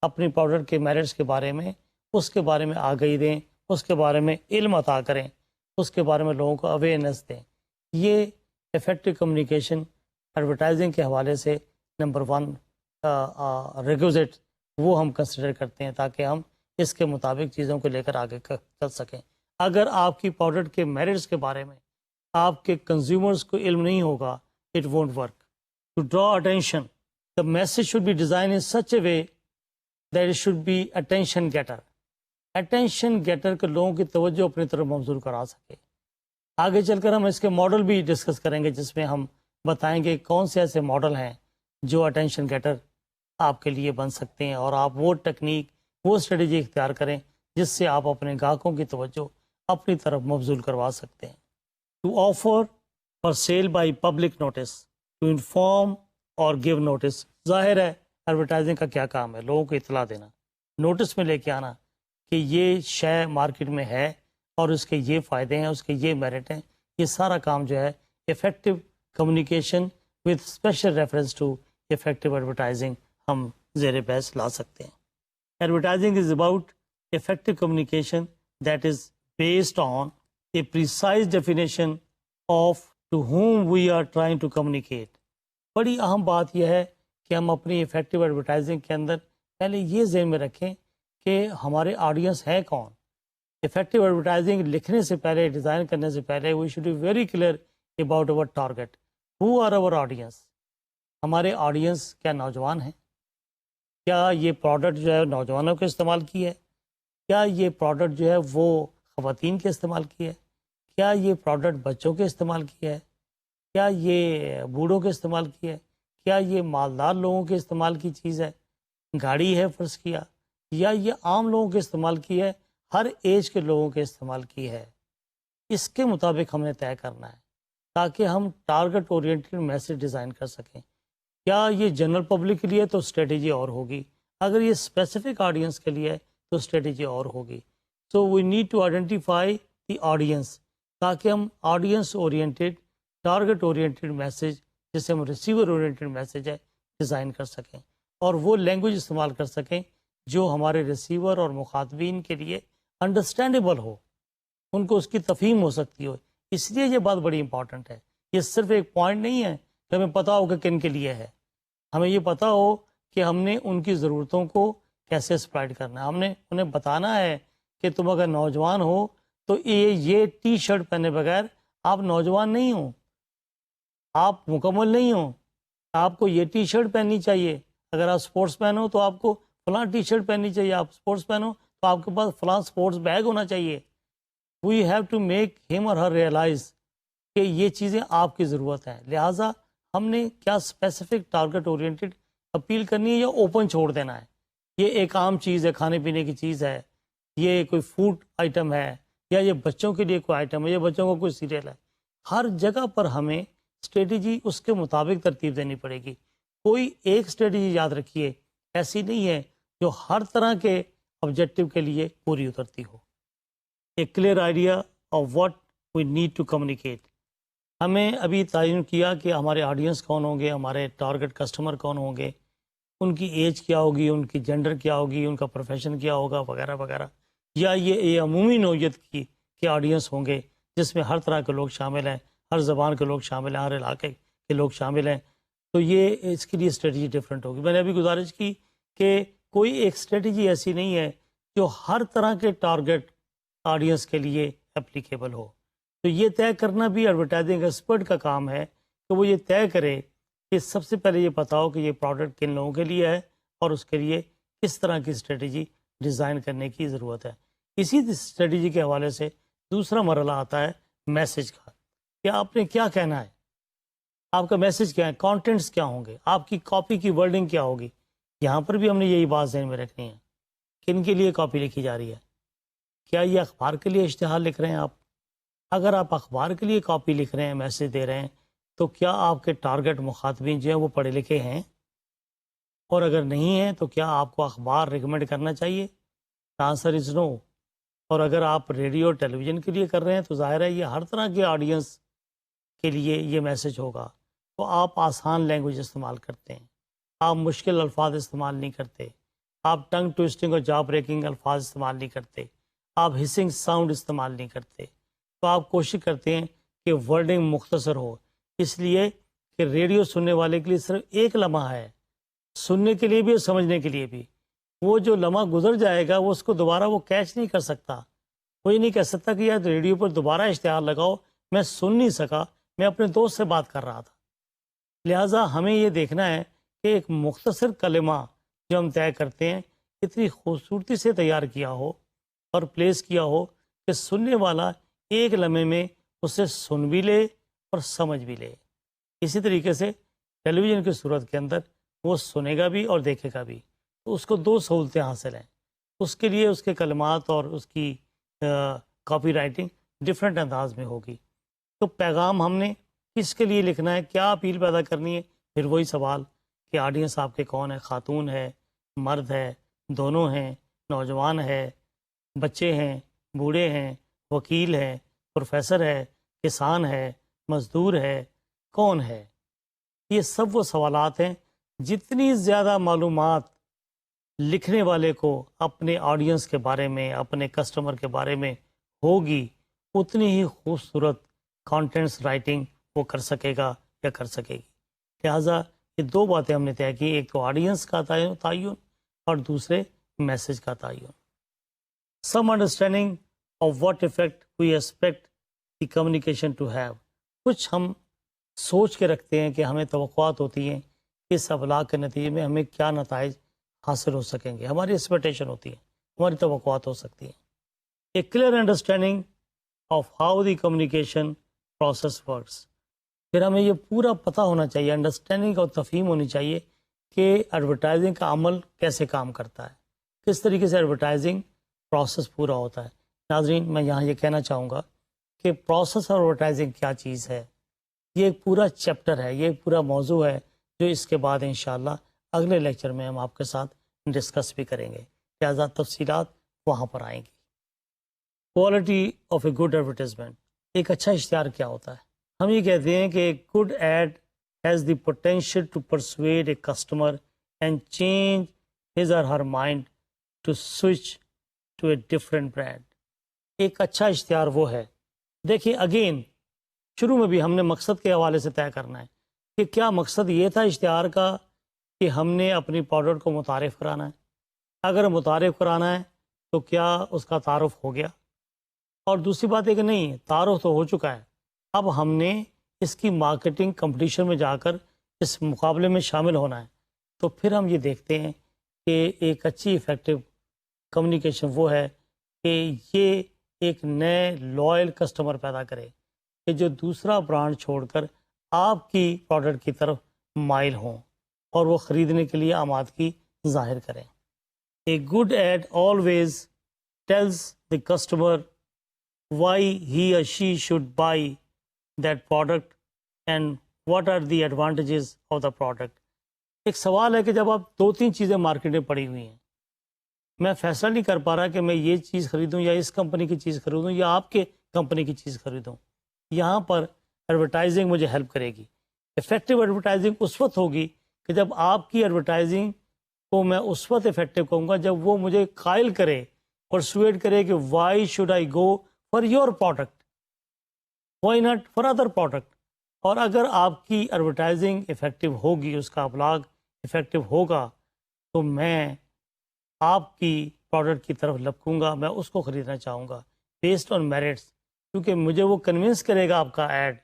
اپنی پروڈکٹ کے میرٹس کے بارے میں, اس کے بارے میں آگاہی دیں, اس کے بارے میں علم عطا کریں, اس کے بارے میں لوگوں کو اویئرنیس دیں. یہ افیکٹو کمیونیکیشن ایڈورٹائزنگ کے حوالے سے نمبر 1 ریکوزٹ وہ ہم کنسیڈر کرتے ہیں تاکہ ہم اس کے مطابق چیزوں کو لے کر آگے چل سکیں. اگر آپ کی پروڈکٹ کے میرٹس کے بارے میں آپ کے کنزیومرز کو علم نہیں ہوگا, it won't work. To draw attention, the message should be designed in such a way that it should be attention getter. Attention getter کے لوگوں کی توجہ اپنی طرف مبذول کرا سکے. آگے چل کر ہم اس کے ماڈل بھی ڈسکس کریں گے, جس میں ہم بتائیں گے کون سے ایسے ماڈل ہیں جو اٹینشن گیٹر آپ کے لیے بن سکتے ہیں, اور آپ وہ ٹیکنیک, وہ اسٹریٹجی اختیار کریں جس سے آپ اپنے گاہکوں کی توجہ اپنی طرف مبذول کروا سکتے ہیں. To offer for sale by public notice, to inform or give notice. ظاہر ہے ایڈورٹائزنگ کا کیا کام ہے, لوگوں کو اطلاع دینا, نوٹس میں لے کے آنا کہ یہ شے مارکیٹ میں ہے اور اس کے یہ فائدے ہیں, اس کے یہ میرٹ ہیں. یہ سارا کام جو ہے effective communication with special reference to effective advertising ہم زیر بحث لا سکتے ہیں. Advertising is about effective communication that is based on a precise definition of to whom we are trying to communicate. بڑی اہم بات یہ ہے کہ ہم اپنی افیکٹو ایڈورٹائزنگ کے اندر پہلے یہ ذہن میں رکھیں کہ ہمارے آڈینس ہے کون. افیکٹو ایڈورٹائزنگ لکھنے سے پہلے, ڈیزائن کرنے سے پہلے, we should be very clear about our target. Who are our audience. ہمارے آڈینس کیا نوجوان ہیں؟ کیا یہ پروڈکٹ جو ہے نوجوانوں کے استعمال کی ہے؟ کیا یہ پروڈکٹ جو ہے وہ خواتین کے استعمال کی ہے؟ کیا یہ پروڈکٹ بچوں کے استعمال کی ہے؟ کیا یہ بوڑھوں کے استعمال کی ہے؟ کیا یہ مالدار لوگوں کے استعمال کی چیز ہے؟ گاڑی ہے فرض کیا, یا یہ عام لوگوں کے استعمال کی ہے, ہر ایج کے لوگوں کے استعمال کی ہے؟ اس کے مطابق ہم نے طے کرنا ہے تاکہ ہم ٹارگٹ اورینٹڈ میسج ڈیزائن کر سکیں. کیا یہ جنرل پبلک کے لیے تو اسٹریٹجی اور ہوگی, اگر یہ اسپیسیفک آڈینس کے لیے تو اسٹریٹجی اور ہوگی. So we need to identify the audience تاکہ ہم audience oriented, target oriented message, جسے ہم ریسیور اورینٹڈ میسج ہے, ڈیزائن کر سکیں, اور وہ لینگویج استعمال کر سکیں جو ہمارے ریسیور اور مخاطبین کے لیے انڈرسٹینڈیبل ہو, ان کو اس کی تفہیم ہو سکتی ہو. اس لیے یہ بات بڑی امپورٹنٹ ہے. یہ صرف ایک پوائنٹ نہیں ہے کہ ہمیں پتہ ہو کہ کن کے لیے ہے, ہمیں یہ پتہ ہو کہ ہم نے ان کی ضرورتوں کو کیسے اسپریڈ کرنا ہے. ہم نے انہیں بتانا ہے کہ تم اگر نوجوان ہو تو یہ ٹی شرٹ پہنے بغیر آپ نوجوان نہیں ہو, آپ مکمل نہیں ہو, آپ کو یہ ٹی شرٹ پہننی چاہیے. اگر آپ سپورٹس مین ہو تو آپ کو فلاں ٹی شرٹ پہننی چاہیے, آپ سپورٹس مین ہو تو آپ کے پاس فلاں سپورٹس بیگ ہونا چاہیے. وی ہیو ٹو میک ہم اور ہر ریئلائز کہ یہ چیزیں آپ کی ضرورت ہیں. لہٰذا ہم نے کیا اسپیسیفک ٹارگٹ اورینٹڈ اپیل کرنی ہے یا اوپن چھوڑ دینا ہے. یہ ایک عام چیز ہے, کھانے پینے کی چیز ہے, یہ کوئی فوڈ آئٹم ہے, یا یہ بچوں کے لیے کوئی آئٹم ہے, یا بچوں کو کوئی سیریل ہے. ہر جگہ پر ہمیں اسٹریٹجی اس کے مطابق ترتیب دینی پڑے گی. کوئی ایک اسٹریٹجی یاد رکھیے ایسی نہیں ہے جو ہر طرح کے آبجیکٹو کے لیے پوری اترتی ہو. A clear idea of what we need to communicate. ہمیں ابھی تعین کیا کہ ہمارے آڈینس کون ہوں گے, ہمارے ٹارگٹ کسٹمر کون ہوں گے, ان کی ایج کیا ہوگی, ان کی جینڈر کیا ہوگی, ان کا پروفیشن کیا ہوگا, وغیرہ وغیرہ. یا یہ عمومی نوعیت کی آڈینس ہوں گے جس میں ہر طرح کے لوگ شامل ہیں, ہر زبان کے لوگ شامل ہیں, ہر علاقے کے لوگ شامل ہیں. تو یہ اس کے لیے اسٹریٹجی ڈفرینٹ ہوگی. میں نے ابھی گزارش کی کہ کوئی ایک اسٹریٹجی ایسی نہیں ہے جو ہر طرح کے ٹارگٹ آڈینس کے لیے اپلیکیبل ہو. تو یہ طے کرنا بھی ایڈورٹائزنگ ایکسپرٹ کا کام ہے کہ وہ یہ طے کرے کہ سب سے پہلے یہ پتا ہو کہ یہ پروڈکٹ کن لوگوں کے لیے ہے اور اس کے لیے کس طرح کی اسٹریٹجی ڈیزائن کرنے کی ضرورت ہے. اسی اسٹریٹجی کے حوالے سے دوسرا مرحلہ آتا ہے میسج کا, کہ آپ نے کیا کہنا ہے, آپ کا میسج کیا ہے, کانٹینٹس کیا ہوں گے, آپ کی کاپی کی ورڈنگ کیا ہوگی. یہاں پر بھی ہم نے یہی بات ذہن میں رکھنی ہے. کن کے لیے کاپی لکھی جا رہی ہے؟ کیا یہ اخبار کے لیے اشتہار لکھ رہے ہیں آپ؟ اگر آپ اخبار کے لیے کاپی لکھ رہے ہیں, میسج دے رہے ہیں, تو کیا آپ کے ٹارگٹ مخاطبین جو ہیں وہ پڑھے لکھے ہیں؟ اور اگر نہیں ہیں تو کیا آپ کو اخبار ریکمنڈ کرنا چاہیے؟ آنسر از نو. اور اگر آپ ریڈیو اور ٹیلی ویژن کے لیے کر رہے ہیں تو ظاہر ہے یہ ہر طرح کے آڈینس کے لیے یہ میسج ہوگا. تو آپ آسان لینگویج استعمال کرتے ہیں, آپ مشکل الفاظ استعمال نہیں کرتے, آپ ٹنگ ٹوئسٹنگ اور جا بریکنگ الفاظ استعمال نہیں کرتے, آپ ہسنگ ساؤنڈ استعمال نہیں کرتے. تو آپ کوشش کرتے ہیں کہ ورڈنگ مختصر ہو, اس لیے کہ ریڈیو سننے والے کے لیے صرف ایک لمحہ ہے, سننے کے لیے بھی اور سمجھنے کے لیے بھی. وہ جو لمحہ گزر جائے گا وہ اس کو دوبارہ وہ کیچ نہیں کر سکتا. وہ یہ نہیں کہہ سکتا کہ یار ریڈیو پر دوبارہ اشتہار لگاؤ, میں سن نہیں سکا، میں اپنے دوست سے بات کر رہا تھا۔ لہٰذا ہمیں یہ دیکھنا ہے کہ ایک مختصر کلمہ جو ہم طے کرتے ہیں اتنی خوبصورتی سے تیار کیا ہو اور پلیس کیا ہو کہ سننے والا ایک لمحے میں اسے سن بھی لے اور سمجھ بھی لے۔ اسی طریقے سے ٹیلی ویژن کی صورت کے اندر وہ سنے گا بھی اور دیکھے گا بھی، تو اس کو دو سہولتیں حاصل ہیں۔ اس کے لیے اس کے کلمات اور اس کی کاپی رائٹنگ ڈفرینٹ انداز میں ہوگی۔ تو پیغام ہم نے کس کے لیے لکھنا ہے، کیا اپیل پیدا کرنی ہے، پھر وہی سوال کہ آڈینس آپ کے کون ہے، خاتون ہے، مرد ہے، دونوں ہیں، نوجوان ہے، بچے ہیں، بوڑھے ہیں، وکیل ہے، پروفیسر ہے، کسان ہے، مزدور ہے، کون ہے۔ یہ سب وہ سوالات ہیں، جتنی زیادہ معلومات لکھنے والے کو اپنے آڈینس کے بارے میں، اپنے کسٹمر کے بارے میں ہوگی، اتنی ہی خوبصورت کانٹینٹس رائٹنگ وہ کر سکے گا یا کر سکے گی۔ لہٰذا یہ دو باتیں ہم نے طے کی، ایک تو آڈینس کا تعین اور دوسرے میسج کا تعین۔ Some understanding of what effect we expect the communication to have. کچھ ہم سوچ کے رکھتے ہیں کہ ہمیں توقعات ہوتی ہیں کہ اس ابلاغ کے نتیجے میں ہمیں کیا نتائج حاصل ہو سکیں گے، ہماری ایکسپیکٹیشن ہوتی ہے، ہماری توقعات ہو سکتی ہیں۔ A clear understanding of how the communication process works۔ پھر ہمیں یہ پورا پتہ ہونا چاہیے، انڈرسٹینڈنگ اور تفہیم ہونی چاہیے کہ ایڈورٹائزنگ کا عمل کیسے کام کرتا ہے، کس طریقے سے ایڈورٹائزنگ پروسیس پورا ہوتا ہے۔ ناظرین، میں یہاں یہ کہنا چاہوں گا کہ پروسیس ایڈورٹائزنگ کیا چیز ہے، یہ ایک پورا چیپٹر ہے، یہ ایک پورا موضوع ہے جو اس کے بعد انشاءاللہ اگلے لیکچر میں ہم آپ کے ساتھ ڈسکس بھی کریں گے، لہٰذا تفصیلات وہاں پر آئیں گی۔ Quality of a good advertisement, ایک اچھا اشتہار کیا ہوتا ہے؟ ہم یہ کہتے ہیں کہ good ad has the potential to persuade a customer and change his or her mind to switch to a different brand. ایک اچھا اشتہار وہ ہے، دیکھیں اگین شروع میں بھی ہم نے مقصد کے حوالے سے طے کرنا ہے کہ کیا مقصد یہ تھا اشتہار کا کہ ہم نے اپنی پروڈکٹ کو متعارف کرانا ہے؟ اگر متعارف کرانا ہے تو کیا اس کا تعارف ہو گیا؟ اور دوسری بات ہے کہ نہیں، تعارف تو ہو چکا ہے، اب ہم نے اس کی مارکیٹنگ کمپٹیشن میں جا کر اس مقابلے میں شامل ہونا ہے۔ تو پھر ہم یہ دیکھتے ہیں کہ ایک اچھی ایفیکٹو کمیونیکیشن وہ ہے کہ یہ ایک نئے لائل کسٹمر پیدا کرے کہ جو دوسرا برانڈ چھوڑ کر آپ کی پروڈکٹ کی طرف مائل ہوں اور وہ خریدنے کے لیے آمادگی ظاہر کریں۔ A good ad always tells the customer why he or she should buy that product and what are the advantages of the product۔ ایک سوال ہے کہ جب آپ دو تین چیزیں مارکیٹ میں پڑی ہوئی ہیں، میں فیصلہ نہیں کر پا رہا کہ میں یہ چیز خریدوں یا اس کمپنی کی چیز خریدوں یا آپ کے کمپنی کی چیز خریدوں، یہاں پر ایڈورٹائزنگ مجھے ہیلپ کرے گی۔ افیکٹو ایڈورٹائزنگ اس وقت ہوگی کہ جب آپ کی ایڈورٹائزنگ کو میں اس وقت افیکٹو کہوں گا جب وہ مجھے قائل کرے، پرسویڈ کرے کہ why should I go for your product, why not for other product. اور اگر آپ کی ایڈورٹائزنگ افیکٹو ہوگی، اس کا ابلاغ افیکٹو ہوگا، تو میں آپ کی پروڈکٹ کی طرف لپکوں گا، میں اس کو خریدنا چاہوں گا بیسڈ آن میرٹس، کیونکہ مجھے وہ کنونس کرے گا آپ کا ایڈ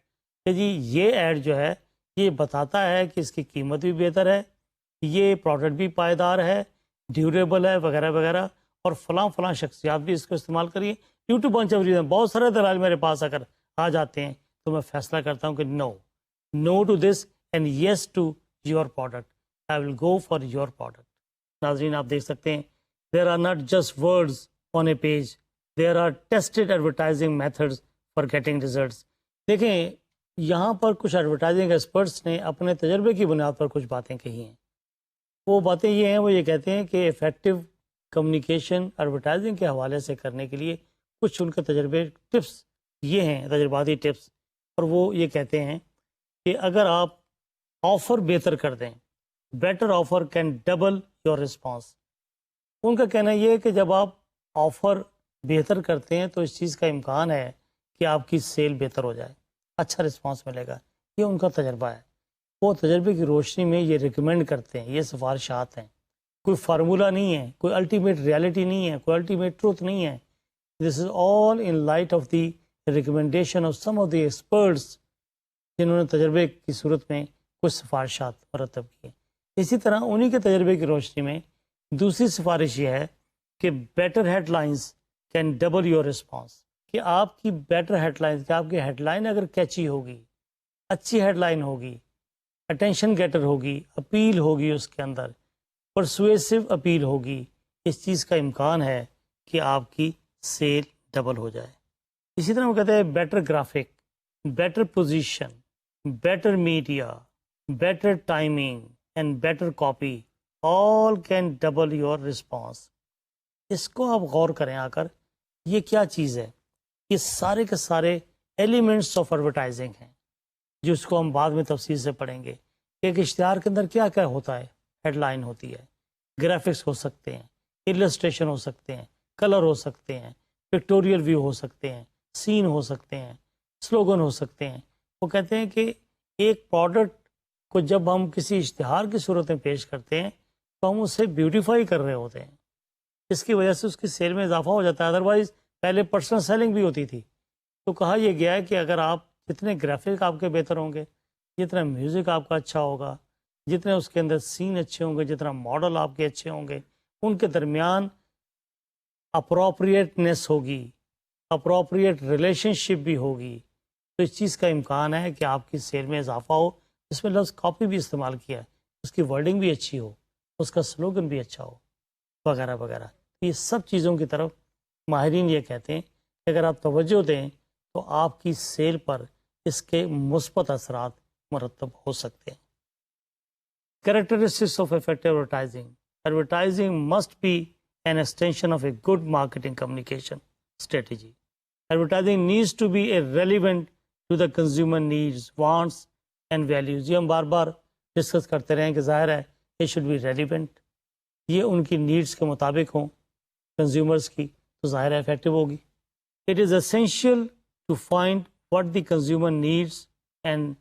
کہ جی یہ ایڈ جو ہے یہ بتاتا ہے کہ اس کی قیمت بھی بہتر ہے، یہ پروڈکٹ بھی پائیدار ہے، ڈیوریبل ہے، وغیرہ وغیرہ، اور فلاں فلاں شخصیات بھی اس کو استعمال کریے۔ Due to bunch of reason, بہت سارے دلائل میرے پاس اگر آ جاتے ہیں تو میں فیصلہ کرتا ہوں کہ no to this and yes to your product, I will go for your product. ناظرین، آپ دیکھ سکتے ہیں there are not just words on a page, there are tested advertising methods for getting results. دیکھیں یہاں پر کچھ ایڈورٹائزنگ ایکسپرٹس نے اپنے تجربے کی بنیاد پر کچھ باتیں کہی ہیں۔ وہ باتیں یہ ہیں، وہ یہ کہتے ہیں کہ افیکٹو کمیونیکیشن ایڈورٹائزنگ کے حوالے سے کرنے کے لیے کچھ ان کے تجربے ٹپس یہ ہیں، تجرباتی ٹپس، اور وہ یہ کہتے ہیں کہ اگر آپ آفر بہتر کر دیں، better offer can double your response. ان کا کہنا یہ ہے کہ جب آپ آفر بہتر کرتے ہیں تو اس چیز کا امکان ہے کہ آپ کی سیل بہتر ہو جائے، اچھا رسپانس ملے گا۔ یہ ان کا تجربہ ہے، وہ تجربے کی روشنی میں یہ ریکمینڈ کرتے ہیں، یہ سفارشات ہیں، کوئی فارمولہ نہیں ہے، کوئی الٹیمیٹ ریالٹی نہیں ہے، کوئی الٹیمیٹ ٹروتھ نہیں ہے۔ This is all in light of the recommendation of some of the experts جنہوں نے تجربے کی صورت میں کچھ سفارشات مرتب کی. اسی طرح انہی کے تجربے کی روشنی میں دوسری سفارش یہ ہے کہ better headlines can double your response, کہ آپ کی بیٹر ہیڈ لائنس، کہ آپ کی ہیڈ لائن اگر کیچی ہوگی، اچھی ہیڈ لائن ہوگی، اٹینشن گیٹر ہوگی، اپیل ہوگی، اس کے اندر پرسویسو اپیل ہوگی، اس چیز کا امکان ہے کہ آپ کی سیل ڈبل ہو جائے. اسی طرح وہ کہتے ہیں better graphic, better position, better media, better timing and better copy all can double your response. اس کو آپ غور کریں آ کر، یہ کیا چیز ہے؟ یہ سارے کے سارے ایلیمنٹس آف ایڈورٹائزنگ ہیں، جس کو ہم بعد میں تفصیل سے پڑھیں گے. ایک اشتہار کے اندر کیا کیا ہوتا ہے؟ ہیڈ لائن ہوتی ہے، گرافکس ہو سکتے ہیں، السٹریشن ہو سکتے ہیں، کلر ہو سکتے ہیں، پکٹوریل ویو ہو سکتے ہیں، سین ہو سکتے ہیں، سلوگن ہو سکتے ہیں. وہ کہتے ہیں کہ ایک پروڈکٹ کو جب ہم کسی اشتہار کی صورت میں پیش کرتے ہیں تو ہم اسے بیوٹیفائی کر رہے ہوتے ہیں، اس کی وجہ سے اس کی سیل میں اضافہ ہو جاتا ہے. ادروائز پہلے پرسنل سیلنگ بھی ہوتی تھی. تو کہا یہ گیا ہے کہ اگر آپ جتنے گرافک آپ کے بہتر ہوں گے، جتنا میوزک آپ کا اچھا ہوگا، جتنے اس کے اندر سین اچھے ہوں گے، جتنا ماڈل آپ کے اچھے ہوں گے، ان کے درمیان اپروپریٹنیس ہوگی، اپروپریٹ ریلیشن شپ بھی ہوگی، تو اس چیز کا امکان ہے کہ آپ کی سیل میں اضافہ ہو. اس میں لفظ کاپی بھی استعمال کیا ہے، اس کی ورڈنگ بھی اچھی ہو، اس کا سلوگن بھی اچھا ہو، وغیرہ وغیرہ. یہ سب چیزوں کی طرف ماہرین یہ کہتے ہیں کہ اگر آپ توجہ دیں تو آپ کی سیل پر اس کے مثبت اثرات مرتب ہو سکتے ہیں. Characteristics of effective advertising. Advertising must be an extension of a good marketing communication strategy. Advertising needs to be relevant to the consumer needs, wants and values. یہ ہم بار بار ڈسکس کرتے رہیں کہ ظاہر ہے it should be relevant. یہ ان کی needs کے مطابق ہوں کنزیومرز کی، تو ظاہر ہے افیکٹو ہوگی. It is essential to find what the consumer needs and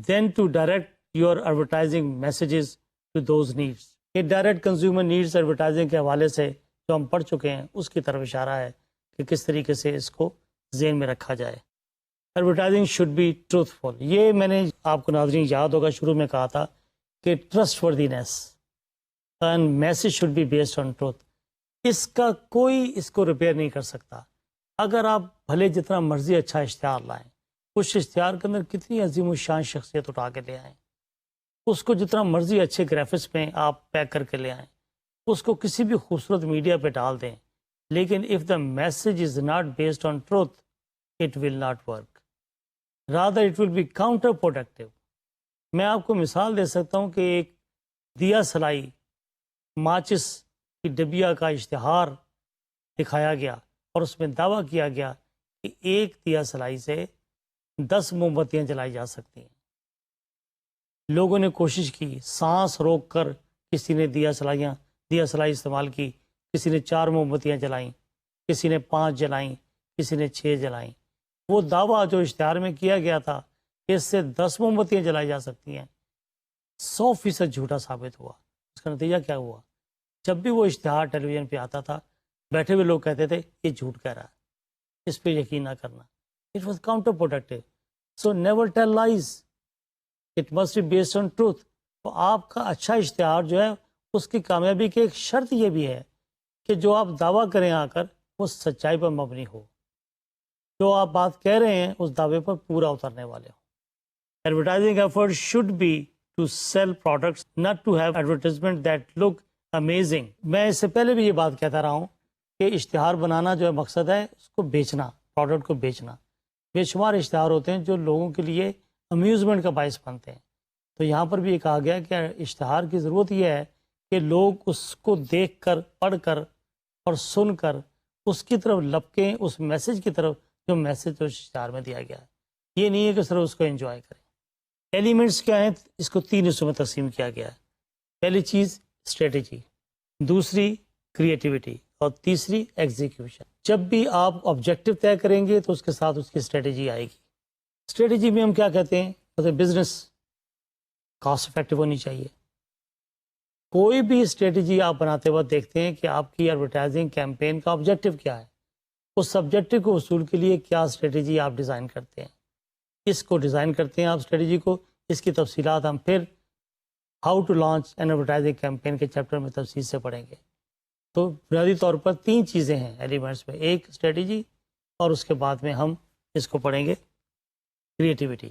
then to direct your advertising messages to those needs. یہ ڈائریکٹ کنزیومر نیڈس ایڈورٹائزنگ کے حوالے سے جو ہم پڑھ چکے ہیں اس کی طرف اشارہ ہے کہ کس طریقے سے اس کو ذہن میں رکھا جائے. ایڈورٹائزنگ شوڈ بی ٹروتھ فل. یہ میں نے آپ کو ناظرین یاد ہوگا شروع میں کہا تھا کہ trustworthiness and message should be based on truth. اس کا کوئی اس کو ریپیئر نہیں کر سکتا. اگر آپ بھلے جتنا مرضی اچھا اشتہار لائیں، اس اشتہار کے اندر کتنی عظیم الشان شخصیت اٹھا کے لے آئیں، اس کو جتنا مرضی اچھے گرافکس میں آپ پیک کر کے لے آئیں، اس کو کسی بھی خوبصورت میڈیا پہ ڈال دیں، لیکن if the message is not based on truth, it will not work. Rather it will be counterproductive. میں آپ کو مثال دے سکتا ہوں کہ ایک دیا سلائی ماچس کی ڈبیا کا اشتہار دکھایا گیا اور اس میں دعویٰ کیا گیا کہ ایک دیا سلائی سے 10 موم بتیاں جلائی جا سکتی ہیں. لوگوں نے کوشش کی، سانس روک کر کسی نے دیا سلائی استعمال کی، کسی نے 4 موم بتیاں جلائیں، کسی نے 5 جلائیں، کسی نے 6 جلائیں. وہ دعویٰ جو اشتہار میں کیا گیا تھا کہ اس سے 10 موم بتیاں جلائی جا سکتی ہیں، 100% جھوٹا ثابت ہوا. اس کا نتیجہ کیا ہوا؟ جب بھی وہ اشتہار ٹیلی ویژن پہ آتا تھا، بیٹھے ہوئے لوگ کہتے تھے یہ جھوٹ کہہ رہا ہے، اس پہ یقین نہ کرنا. It was counterproductive. So never tell lies, it must be based on truth. تو آپ کا اچھا اشتہار جو ہے اس کی کامیابی کی ایک شرط یہ بھی ہے کہ جو آپ دعویٰ کریں آ کر وہ سچائی پر مبنی ہو، جو آپ بات کہہ رہے ہیں اس دعوے پر پورا اترنے والے ہوں. Advertising effort should be to sell products, not to have advertisement that look amazing. میں اس سے پہلے بھی یہ بات کہتا رہا ہوں کہ اشتہار بنانا جو ہے مقصد ہے اس کو بیچنا، پروڈکٹ کو بیچنا. بے شمار اشتہار ہوتے ہیں جو لوگوں کے لیے امیوزمنٹ کا باعث بنتے ہیں. تو یہاں پر بھی یہ کہا گیا کہ اشتہار کی ضرورت یہ ہے کہ لوگ اس کو دیکھ کر، پڑھ کر اور سن کر اس کی طرف لپکیں، اس میسج کی طرف جو میسج اس اشتہار میں دیا گیا ہے. یہ نہیں ہے کہ صرف اس کو انجوائے کریں. ایلیمنٹس کیا ہیں؟ اس کو 3 حصوں میں تقسیم کیا گیا ہے. پہلی چیز اسٹریٹجی، دوسری کریٹیوٹی اور تیسری ایگزیکیوشن. جب بھی آپ آبجیکٹو طے کریں گے تو اس کے ساتھ اس کی اسٹریٹجی آئے گی. اسٹریٹجی میں ہم کیا کہتے ہیں؟ بزنس کاسٹ افیکٹو ہونی چاہیے. کوئی بھی اسٹریٹجی آپ بناتے وقت دیکھتے ہیں کہ آپ کی ایڈورٹائزنگ کیمپین کا آبجیکٹو کیا ہے. اس سبجیکٹو کو حصول کے لیے کیا اسٹریٹجی آپ ڈیزائن کرتے ہیں. اس کو ڈیزائن کرتے ہیں آپ اسٹریٹجی کو. اس کی تفصیلات ہم پھر how to launch an advertising campaign کے چیپٹر میں تفصیل سے پڑھیں گے. تو بنیادی طور پر 3 چیزیں ہیں ایلیمنٹس میں. ایک اسٹریٹجی، اور اس کے بعد میں ہم اس کو پڑھیں گے کریٹیوٹی.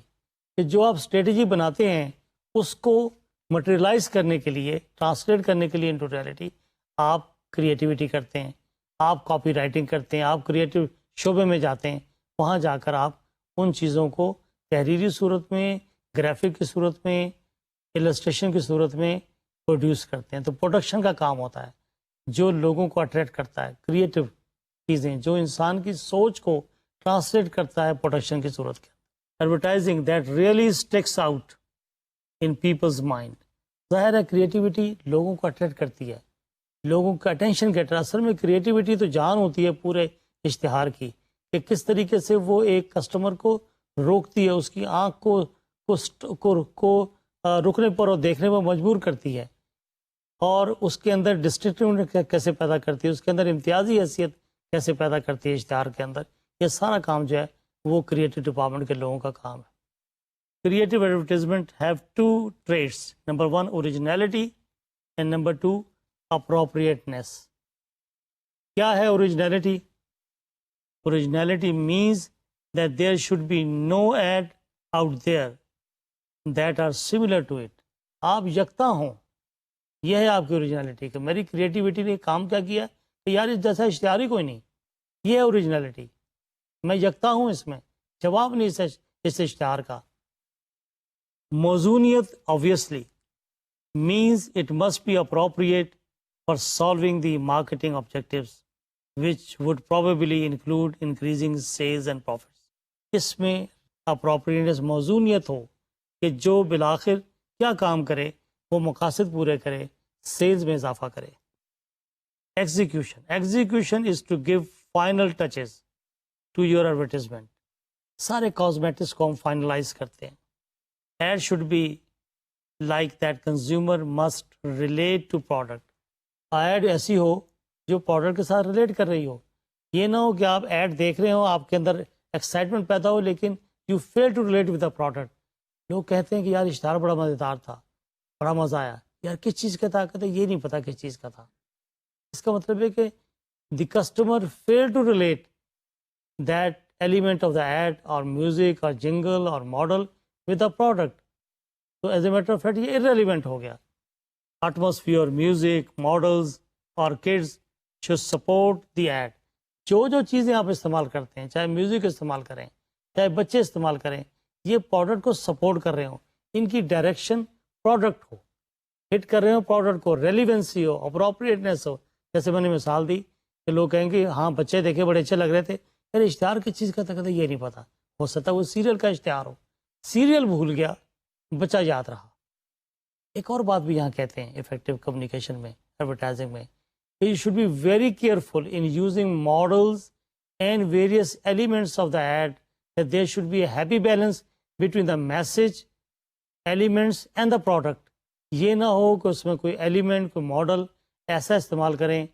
کہ جو آپ اسٹریٹجی بناتے ہیں اس کو مٹیریلائز کرنے کے لیے، ٹرانسلیٹ کرنے کے لیے انٹو ریئلٹی آپ کریٹیوٹی کرتے ہیں، آپ کاپی رائٹنگ کرتے ہیں، آپ کریٹیو شعبے میں جاتے ہیں. وہاں جا کر آپ ان چیزوں کو تحریری صورت میں، گرافک کی صورت میں، السٹریشن کی صورت میں پروڈیوس کرتے ہیں. تو پروڈکشن کا کام ہوتا ہے جو لوگوں کو اٹریکٹ کرتا ہے، کریٹیو چیزیں جو انسان کی سوچ کو ٹرانسلیٹ کرتا ہے پروڈکشن کی صورت کے. Advertising that really sticks out in people's mind. ظاہر ہے کریٹیوٹی لوگوں کو اٹریکٹ کرتی ہے، لوگوں کا اٹینشن گیٹر. اصل میں کریٹیوٹی تو جان ہوتی ہے پورے اشتہار کی، کہ کس طریقے سے وہ ایک کسٹمر کو روکتی ہے، اس کی آنکھ کو رکنے پر اور دیکھنے پر مجبور کرتی ہے، اور اس کے اندر ڈسٹنکٹیو کیسے پیدا کرتی ہے، اس کے اندر امتیازی حیثیت کیسے پیدا کرتی ہے اشتہار کے اندر. یہ سارا کام جو ہے وہ کریٹو ڈپارٹمنٹ کے لوگوں کا کام ہے. Creative advertisement have 2 traits. Number 1 originality and number 2 appropriateness. کیا ہے originality? Originality means that there should be no ad out there that are similar to it. آپ یکتا ہوں، یہ ہے آپ کی اوریجنلٹی. کہ میری کریٹیوٹی نے کام کیا کیا کہ یار اس جیسا اشتہار ہی کوئی نہیں. یہ ہے اوریجنلٹی، میں یکتا ہوں، اس میں جواب نہیں اس اشتہار کا. موزونیت obviously means it must be appropriate for solving the marketing objectives which would probably include increasing sales and profits. اس میں appropriateness موزونیت ہو کہ جو بالآخر کیا کام کرے، وہ مقاصد پورے کرے، سیلز میں اضافہ کرے. Execution is to give final touches to your advertisement. سارے کاسمیٹکس کو ہم فائنلائز کرتے ہیں. Ad should be like that consumer must relate to product. ایڈ ایسی ہو جو پروڈکٹ کے ساتھ ریلیٹ کر رہی ہو. یہ نہ ہو کہ آپ ایڈ دیکھ رہے ہو، آپ کے اندر ایکسائٹمنٹ پیدا ہو، لیکن you fail to relate with the product. لوگ کہتے ہیں کہ یار اشتہار بڑا مزیدار تھا، بڑا مزہ آیا. یار کس چیز کا تھا؟ کہتے یہ نہیں پتا کس چیز کا تھا. اس کا مطلب ہے کہ the customer fail to relate that element of the ad اور میوزک اور جنگل اور ماڈل ود دا پروڈکٹ. تو as a matter of fact یہ irrelevant ہو گیا. ایٹماسفیئر، میوزک، ماڈلز اور kids should support the ad. جو چیزیں آپ استعمال کرتے ہیں، چاہے میوزک استعمال کریں، چاہے بچے استعمال کریں، یہ پروڈکٹ کو سپورٹ کر رہے ہوں. ان کی ڈائریکشن پروڈکٹ ہو، ہٹ کر رہے ہوں پروڈکٹ کو، ریلیونسی ہو، اپروپریٹنیس ہو. جیسے میں نے مثال دی کہ لوگ کہیں گے ہاں بچے دیکھے بڑے اچھے لگ رہے تھے، یار اشتہار کس چیز کا تھا؟ کہتے یہ نہیں پتا. ہو سکتا ہے وہ سیریل کا اشتہار ہو، سیریل بھول گیا، بچہ یاد رہا. ایک اور بات بھی یہاں کہتے ہیں افیکٹو کمیونیکیشن میں، ایڈورٹائزنگ میں، کہ you should be very careful in using models and various elements of the ad. There should be a happy balance between the message, elements and the product. یہ نہ ہو کہ اس میں کوئی ایلیمنٹ، کوئی model ایسا استعمال کریں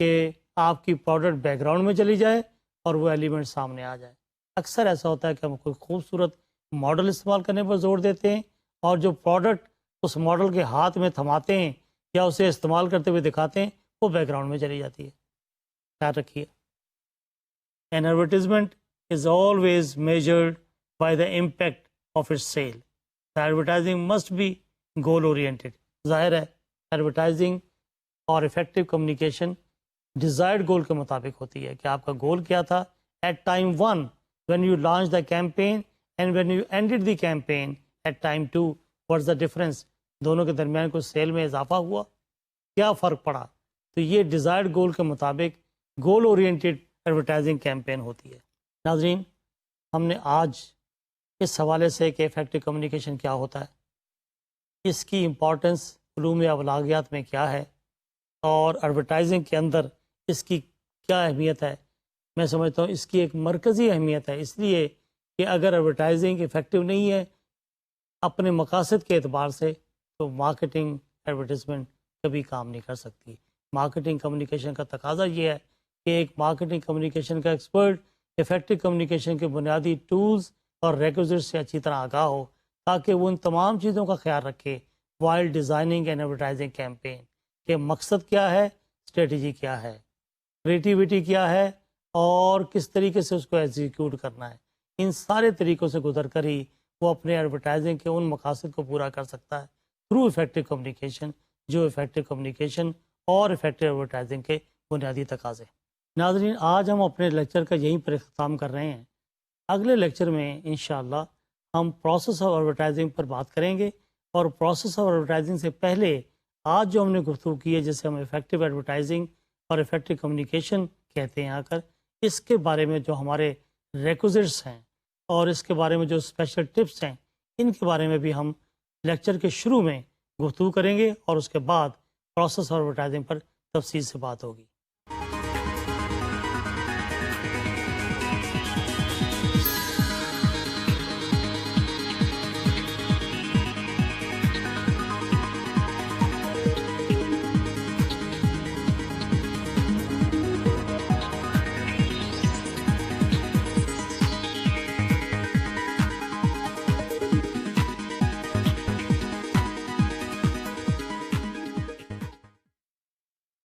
کہ آپ کی پروڈکٹ بیک گراؤنڈ میں چلی جائے اور وہ ایلیمنٹ سامنے آ جائے. اکثر ایسا ہوتا ہے کہ ہم کوئی خوبصورت ماڈل استعمال کرنے پر زور دیتے ہیں، اور جو پروڈکٹ اس ماڈل کے ہاتھ میں تھماتے ہیں یا اسے استعمال کرتے ہوئے دکھاتے ہیں، وہ بیک گراؤنڈ میں چلی جاتی ہے. خیال رکھیے. An advertisement is always measured by the impact of its sale. The advertising must be goal oriented. ظاہر ہے ایڈورٹائزنگ اور افیکٹو کمیونیکیشن ڈیزائرڈ گول کے مطابق ہوتی ہے. کہ آپ کا گول کیا تھا at time 1 when you launched the campaign and when you ended the campaign at time 2. what's the difference؟ دونوں کے درمیان کوئی سیل میں اضافہ ہوا، کیا فرق پڑا؟ تو یہ ڈیزائرڈ گول کے مطابق گول اورینٹیڈ ایڈورٹائزنگ کیمپین ہوتی ہے. ناظرین، ہم نے آج اس حوالے سے کہ افیکٹو کمیونیکیشن کیا ہوتا ہے، اس کی امپورٹنس علوم ابلاغیات میں کیا ہے، اور ایڈورٹائزنگ کے اندر اس کی کیا اہمیت ہے، میں سمجھتا ہوں اس کی ایک مرکزی اہمیت ہے. اس لیے کہ اگر ایڈورٹائزنگ افیکٹو نہیں ہے اپنے مقاصد کے اعتبار سے، تو مارکیٹنگ ایڈورٹیزمنٹ کبھی کام نہیں کر سکتی. مارکیٹنگ کمیونیکیشن کا تقاضا یہ ہے کہ ایک مارکیٹنگ کمیونیکیشن کا ایکسپرٹ افیکٹو کمیونیکیشن کے بنیادی ٹولز اور ریکوزٹس سے اچھی طرح آگاہ ہو، تاکہ وہ ان تمام چیزوں کا خیال رکھے while designing and advertising campaign کہ مقصد کیا ہے، اسٹریٹجی کیا ہے، کریٹیوٹی کیا ہے، اور کس طریقے سے اس کو ایگزیکیوٹ کرنا ہے۔ ان سارے طریقوں سے گزر کر ہی وہ اپنے ایڈورٹائزنگ کے ان مقاصد کو پورا کر سکتا ہے تھرو افیکٹو کمیونیکیشن، جو افیکٹو کمیونیکیشن اور افیکٹو ایڈورٹائزنگ کے بنیادی تقاضے۔ ناظرین، آج ہم اپنے لیکچر کا یہیں پر اختتام کر رہے ہیں۔ اگلے لیکچر میں انشاءاللہ ہم پروسیس آف ایڈورٹائزنگ پر بات کریں گے، اور پروسیس آف ایڈورٹائزنگ سے پہلے آج جو ہم نے گفتگو کی ہے، جسے ہم افیکٹو ایڈورٹائزنگ اور افیکٹو کمیونیکیشن کہتے ہیں آ کر، اس کے بارے میں جو ہمارے ریکوزٹس ہیں اور اس کے بارے میں جو اسپیشل ٹپس ہیں، ان کے بارے میں بھی ہم لیکچر کے شروع میں گفتگو کریں گے، اور اس کے بعد پروسیس آف ایڈورٹائزنگ پر تفصیل سے بات ہوگی۔